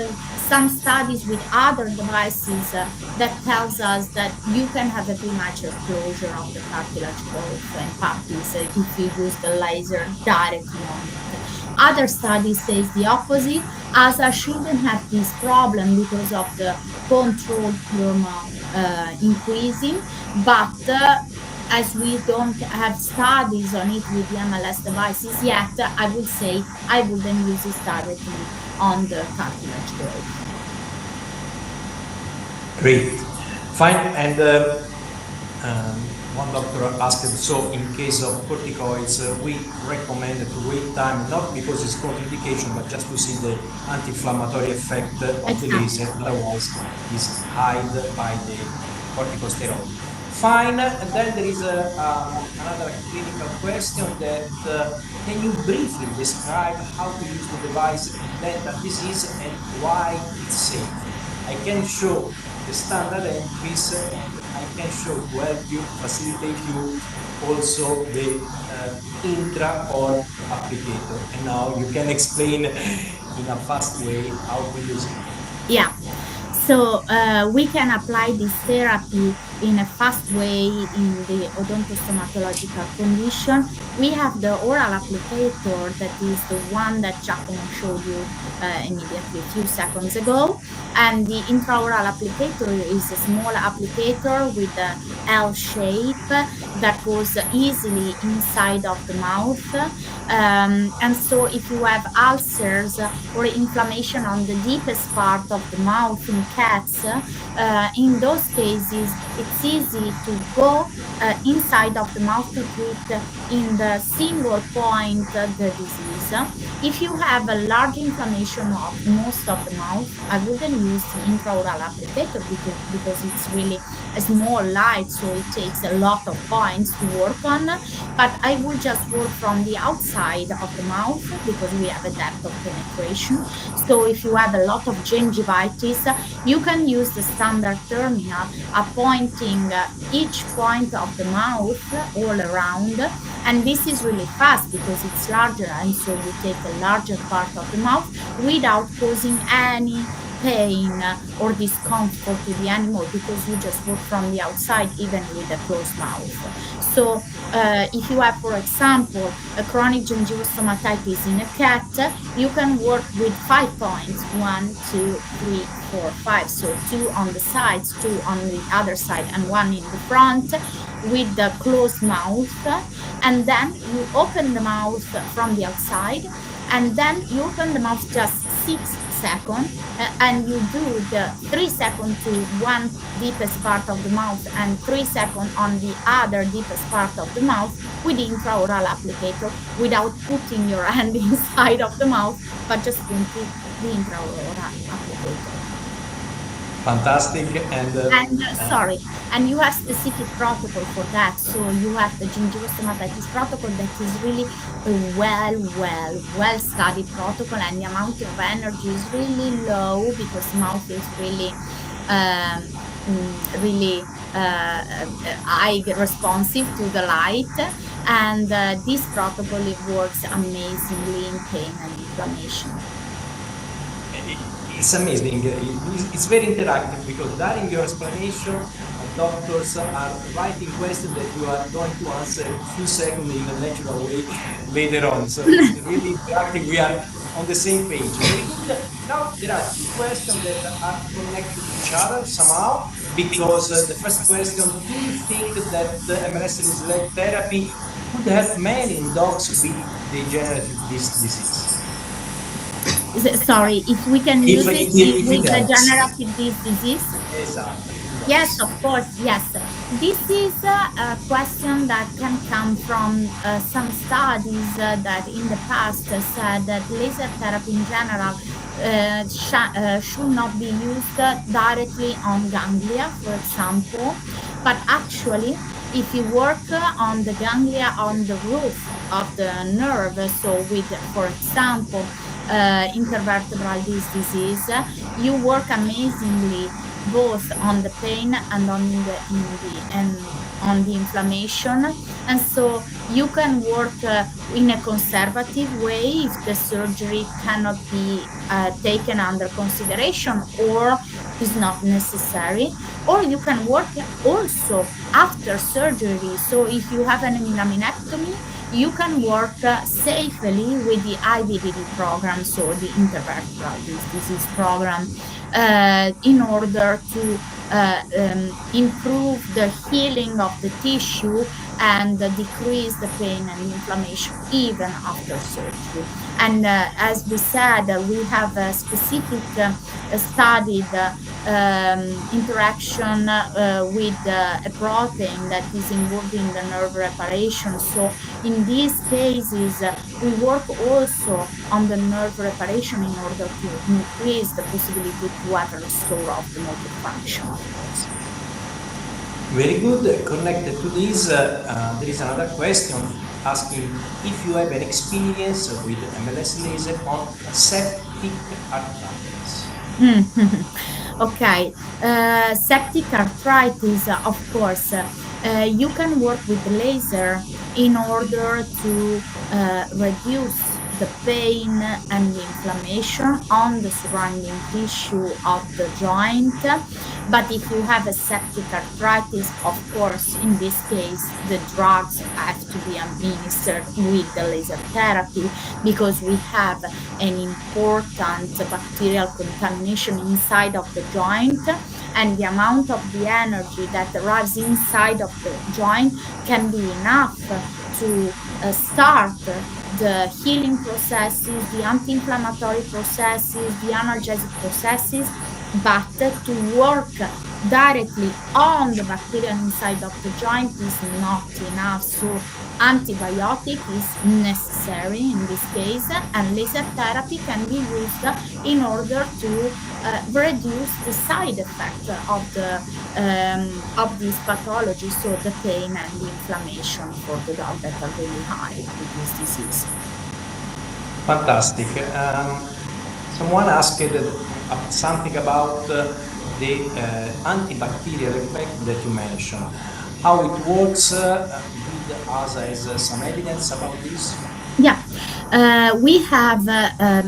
some studies with other devices that tells us that you can have a premature closure of the cartilage growth in puppies if you use the laser directly on it. Other studies says the opposite, as I shouldn't have this problem because of the controlled hormone increasing, but as we don't have studies on it with the MLS devices yet, I would say I wouldn't use it directly on the cartilage growth. Great. Fine. And one doctor asked, so in case of corticoids, we recommend to wait time, not because it's contraindication, but just to see the anti-inflammatory effect of the laser, otherwise is hide by the corticosteroid. Fine. And then there is another clinical question that can you briefly describe how to use the device in dental disease and why it's safe? I can show the standard entries and I can show to help you, facilitate you also the intra or applicator. And now you can explain in a fast way how to use it. Yeah. So we can apply this therapy in a fast way in the odontostomatological condition. We have the oral applicator that is the one that Giacomo showed you immediately a few seconds ago. And the intraoral applicator is a small applicator with a L shape that goes easily inside of the mouth. And so if you have ulcers or inflammation on the deepest part of the mouth in cats, in those cases, it's easy to go inside of the mouth to treat in the single point the disease. If you have a large inflammation of most of the mouth, I wouldn't use the intraoral applicator because it's really a small light, so it takes a lot of points to work on. But I will just work from the outside of the mouth because we have a depth of penetration. So if you have a lot of gingivitis, you can use the standard terminal, appointing each point of the mouth all around. And this is really fast because it's larger, and so you take a larger part of the mouth without causing any pain or discomfort to the animal because you just work from the outside even with a closed mouth. So if you have, for example, a chronic gingivostomatitis in a cat, you can work with 5 points, 1, 2, 3, 4, 5. So 2 on the sides, 2 on the other side, and 1 in the front with the closed mouth. And then you open the mouth from the outside, and then you open the mouth just 6 second, and you do the 3 seconds to one deepest part of the mouth and 3 seconds on the other deepest part of the mouth with the intraoral applicator without putting your hand inside of the mouth, but just putting the intraoral applicator. Fantastic. And sorry, and you have specific protocol for that. So you have the gingivostomatitis protocol that is really a well studied protocol, and the amount of energy is really low because mouth is really eye responsive to the light, and this protocol, it works amazingly in pain and inflammation. It's amazing. It's very interactive because during your explanation, doctors are writing questions that you are going to answer in a few seconds in a natural way later on. So it's really interactive. We are on the same page. Very good. Now there are two questions that are connected to each other somehow, because the first question: do you think that the MLS-led therapy could help men in dogs with degenerative disc disease? Sorry, if we can use it with degenerative disc disease? Exactly. Yes, of course, yes. This is a question that can come from some studies that in the past said that laser therapy in general should not be used directly on ganglia, for example. But actually, if you work on the ganglia on the roof of the nerve, so with, for example, intervertebral disc disease, you work amazingly both on the pain and on the inflammation, and so you can work in a conservative way if the surgery cannot be taken under consideration or is not necessary, or you can work also after surgery. So if you have an laminectomy, you can work safely with the IVDD program, so the intervertebral disc disease program, in order to improve the healing of the tissue and decrease the pain and inflammation even after surgery. And as we said, we have a specific studied interaction with a protein that is involved in the nerve reparation. So in these cases, we work also on the nerve reparation in order to increase the possibility to have a restore of the motor function. Very good. Connected to this, there is another question asking if you have an experience with MLS laser on septic arthritis. Okay, septic arthritis, of course, you can work with laser in order to reduce the pain and the inflammation on the surrounding tissue of the joint. But if you have a septic arthritis, of course, in this case, the drugs have to be administered with the laser therapy, because we have an important bacterial contamination inside of the joint, and the amount of the energy that arrives inside of the joint can be enough to start the healing processes, the anti-inflammatory processes, the analgesic processes, but to work directly on the bacteria inside of the joint is not enough. So antibiotic is necessary in this case, and laser therapy can be used in order to reduce the side effect of this pathology, so the pain and the inflammation for the dog that are really high with this disease. Fantastic. Someone asked something about the antibacterial effect that you mentioned. How it works with us as some evidence about this? Yeah, we have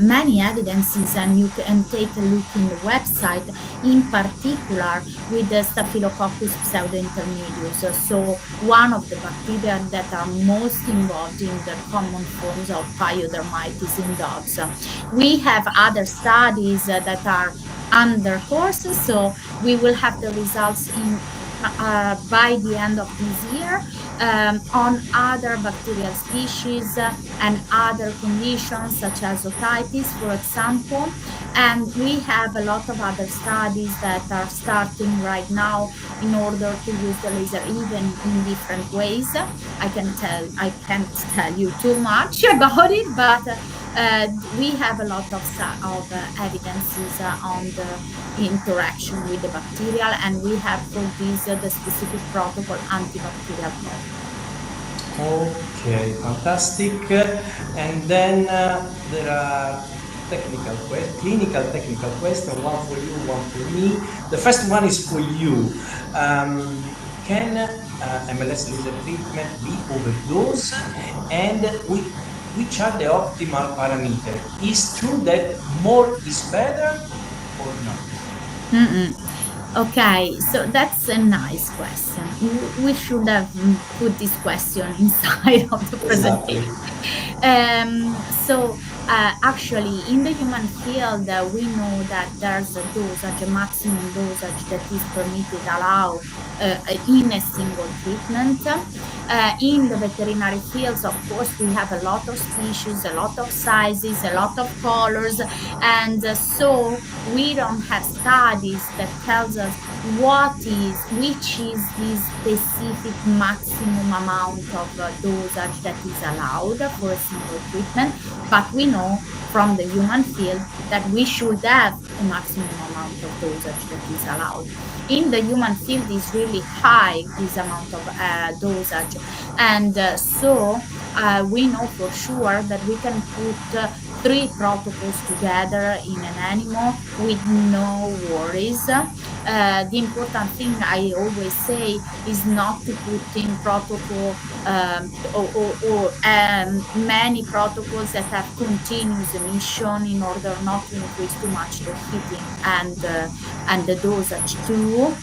many evidences, and you can take a look in the website, in particular with the Staphylococcus pseudointermedius. So one of the bacteria that are most involved in the common forms of pyodermitis in dogs. We have other studies that are under course, so we will have the results in by the end of this year. on other bacterial species and other conditions such as otitis, for example. And we have a lot of other studies that are starting right now in order to use the laser even in different ways. I can't tell you too much about it, but we have a lot of evidences on the interaction with the bacterial, and we have for this the specific protocol, antibacterial protocol. Okay, fantastic. And then there are clinical technical questions, one for you, one for me. The first one is for you. Can MLS laser treatment be overdose? And which are the optimal parameters? Is true that more is better or not? Okay, so that's a nice question. We should have put this question inside of the Exactly. presentation. Actually, in the human field, we know that there's a dosage, a maximum dosage that is permitted, allowed in a single treatment. In the veterinary fields, of course, we have a lot of species, a lot of sizes, a lot of colors, and so we don't have studies that tells us which is the specific maximum amount of dosage that is allowed for a single treatment. But we know from the human field that we should have a maximum amount of dosage that is allowed. In the human field is really high, this amount of dosage. And so we know for sure that we can put 3 protocols together in an animal with no worries. The important thing I always say is not to put in protocol or many protocols that have continuous emission in order not to increase too much the heating and the dosage too.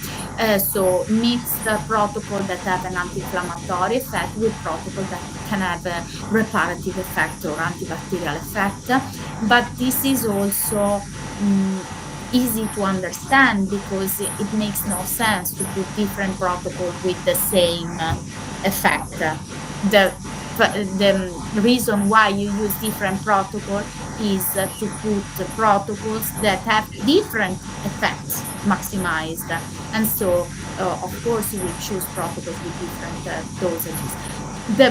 So mix the protocol that have an anti-inflammatory effect with protocol that can have a reparative effect or antibacterial effect. But this is also easy to understand because it makes no sense to put different protocols with the same effect. The reason why you use different protocol is to put protocols that have different effects maximized. And so, of course, you will choose protocols with different dosages. The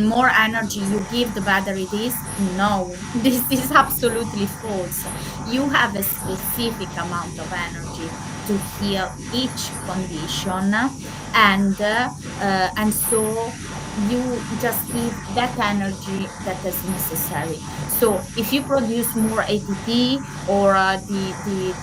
more energy you give, the better it is. No, this is absolutely false. You have a specific amount of energy to heal each condition, and so you just give that energy that is necessary. So if you produce more ATP or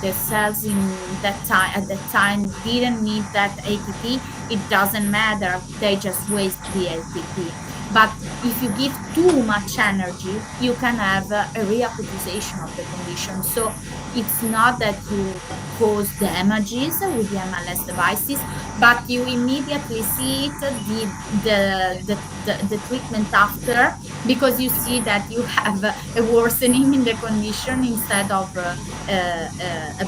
the cells in that time at that time didn't need that ATP, it doesn't matter. They just waste the ATP. But if you give too much energy, you can have a reacutization of the condition. So it's not that you cause damages with the MLS devices, but you immediately see it, the treatment after, because you see that you have a worsening in the condition instead of a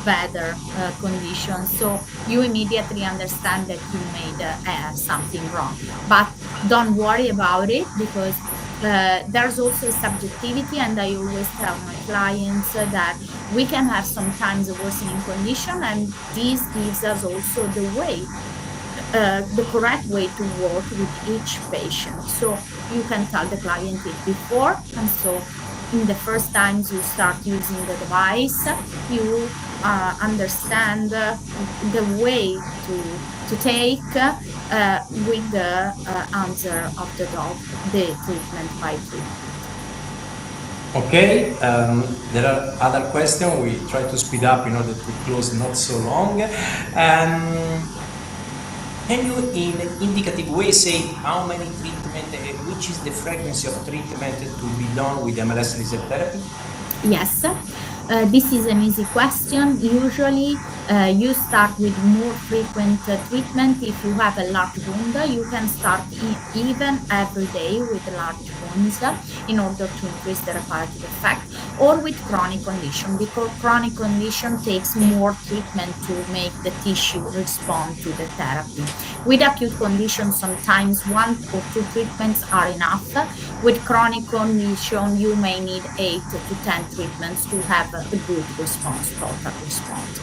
better condition. So you immediately understand that you made something wrong. But don't worry about it, because there's also a subjectivity, and I always tell my clients that we can have sometimes a worsening condition, and this gives us also the correct way to work with each patient. So you can tell the client it before, and so in the first times you start using the device, you understand the way to take with the answer of the dog, the treatment by treatment. Okay, there are other questions. We try to speed up in order to close not so long. Can you, in indicative way, say how many treatment, which is the frequency of treatment to be done with MLS laser therapy? Yes, this is an easy question. Usually You start with more frequent treatment. If you have a large wound, you can start even every day with large wounds in order to increase the reparative effect, or with chronic condition, because chronic condition takes more treatment to make the tissue respond to the therapy. With acute condition, sometimes 1 or 2 treatments are enough. With chronic condition, you may need 8 to 10 treatments to have a good response, total response.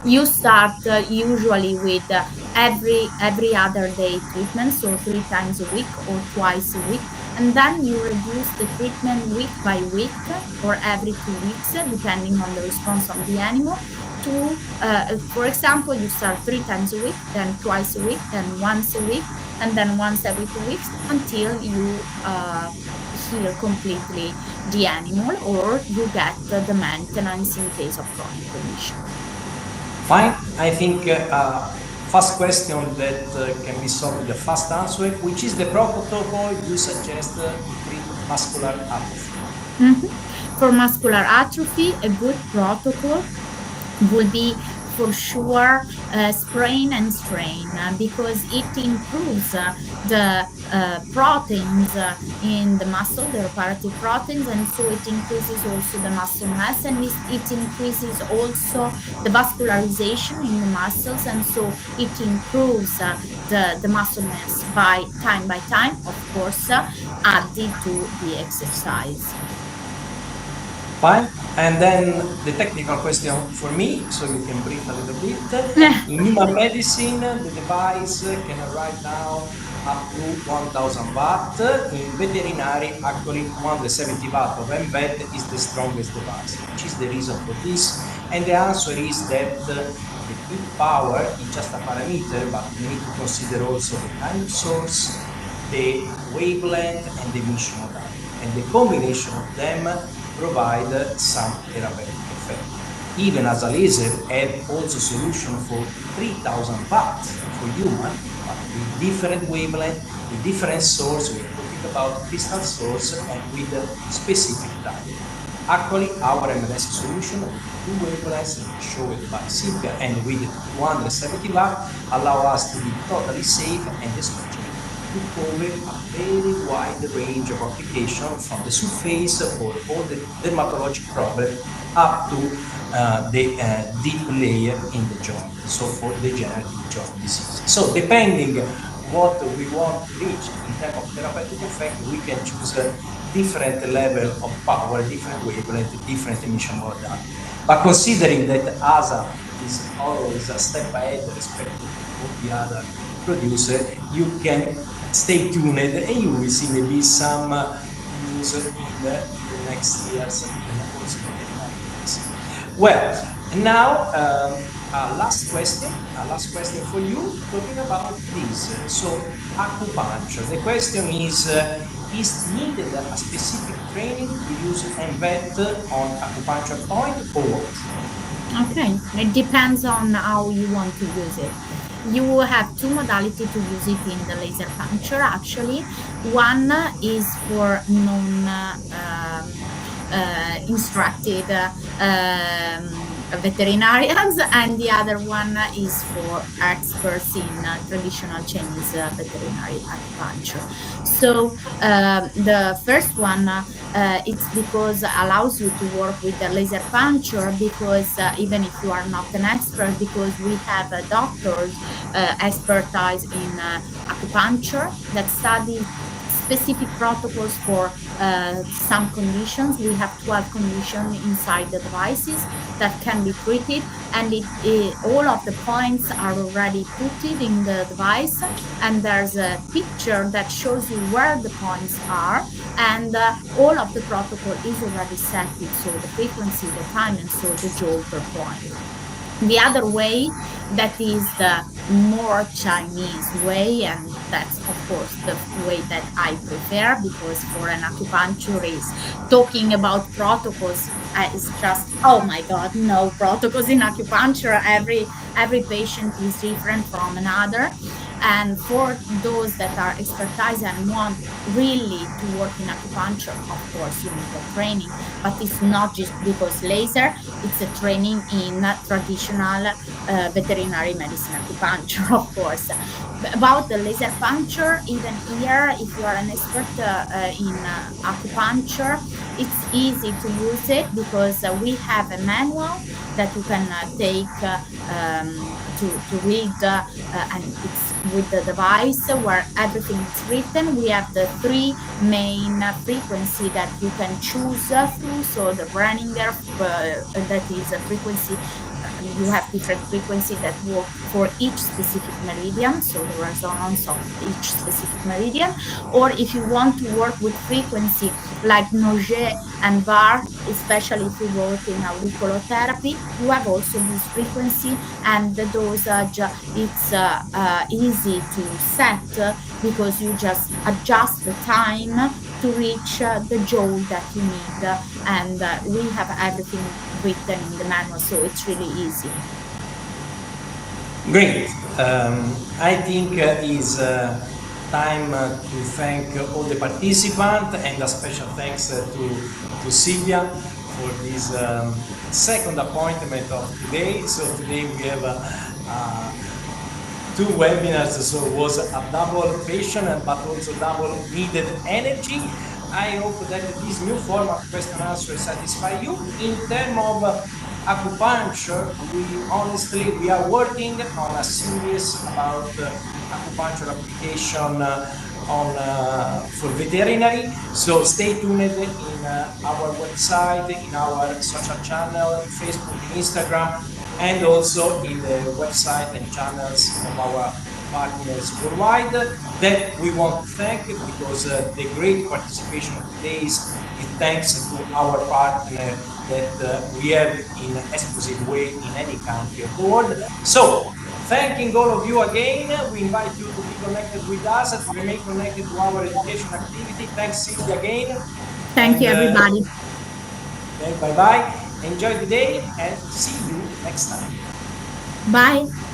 You start usually with every other day treatment, so 3 times a week or twice a week, and then you reduce the treatment week by week or every 2 weeks, depending on the response of the animal. To, for example, you start 3 times a week, then twice a week, then once a week, and then once every 2 weeks until you heal completely the animal, or you get the maintenance in case of chronic condition. Fine. I think first question that can be solved with a fast answer. Which is the protocol you suggest to treat muscular atrophy? For muscular atrophy, a good protocol would be for sure sprain and strain, because it improves the proteins in the muscle, the reparative proteins, and so it increases also the muscle mass, and it increases also the vascularization in the muscles, and so it improves the muscle mass by time, of course, added to the exercise. Fine. And then the technical question for me, so you can brief a little bit. In human medicine, the device can write down up to 1000 watt. In veterinary, actually 170 watt of embed is the strongest device. Which is the reason for this? And the answer is that the peak power is just a parameter, but we need to consider also the time source, the wavelength, and the emission modality. And the combination of them provide some therapeutic effect. Even as a laser have also solution for 3000 watts for human, but with different wavelength, with different source. We're talking about crystal source and with specific target. Actually, our MLS solution with 2 wavelengths, show it by Silvia, and with 270 watt allow us to be totally safe and especially to cover a very wide range of application, from the surface for all the dermatologic problem up to the deep layer in the joint, so for degenerative joint disease. So depending what we want to reach in terms of therapeutic effect, we can choose a different level of power, different wavelength, different emission modality. But considering that ASA is always a step ahead respect to all the other producer, you can stay tuned and you will see maybe some news in the next years. Well, now last question for you, talking about this. So acupuncture. The question is needed a specific training to use embed on acupuncture point or what? Okay, it depends on how you want to use it. You have 2 modalities to use it in the laser puncture, actually. One is for non-instructed veterinarians, and the other one is for experts in traditional Chinese veterinary acupuncture. So the first one, it's because it allows you to work with the laser puncture, because even if you are not an expert, because we have doctors expertise in acupuncture that study specific protocols for some conditions. We have 12 conditions inside the devices that can be treated, and all of the points are already put in the device, and there's a picture that shows you where the points are, and all of the protocol is already set, so the frequency, the time, and so the joule per point. The other way, that is the more Chinese way, and that's of course the way that I prefer, because for an acupuncturist, talking about protocols is just, oh my god, no protocols in acupuncture. Every patient is different from another. And for those that are expertise and want really to work in acupuncture, of course, you need a training, but it's not just because laser, it's a training in traditional veterinary medicine acupuncture, of course. About the laser puncture, even here, if you are an expert in acupuncture, it's easy to use it because we have a manual that you can take to read, and it's with the device where everything is written. We have the three main frequency that you can choose through. So the Brenninger, that is a frequency. You have different frequency that work for each specific meridian, so the resonance of each specific meridian. Or if you want to work with frequency like Noget and bar, especially if you work in auriculotherapy, you have also this frequency, and the dosage, it's easy to set because you just adjust the time to reach the joule that you need, and we have everything written in the manual, so it's really easy. Great. I think is time to thank all the participants, and a special thanks to Silvia for this second appointment of today. So today we have two webinars, so it was a double patient but also double needed energy. I hope that this new format question answer satisfy you. In terms of acupuncture, we are working on a series about acupuncture application for veterinary. So stay tuned in our website, in our social channel, Facebook, Instagram, and also in the website and channels of our partners worldwide, that we want to thank, because the great participation of today is thanks to our partner that we have in exclusive way in any country of the world. So thanking all of you again, we invite you to be connected with us and to remain connected to our education activity. Thanks Silvia again, Thank and you, everybody. bye bye. Enjoy the day and see you next time. Bye.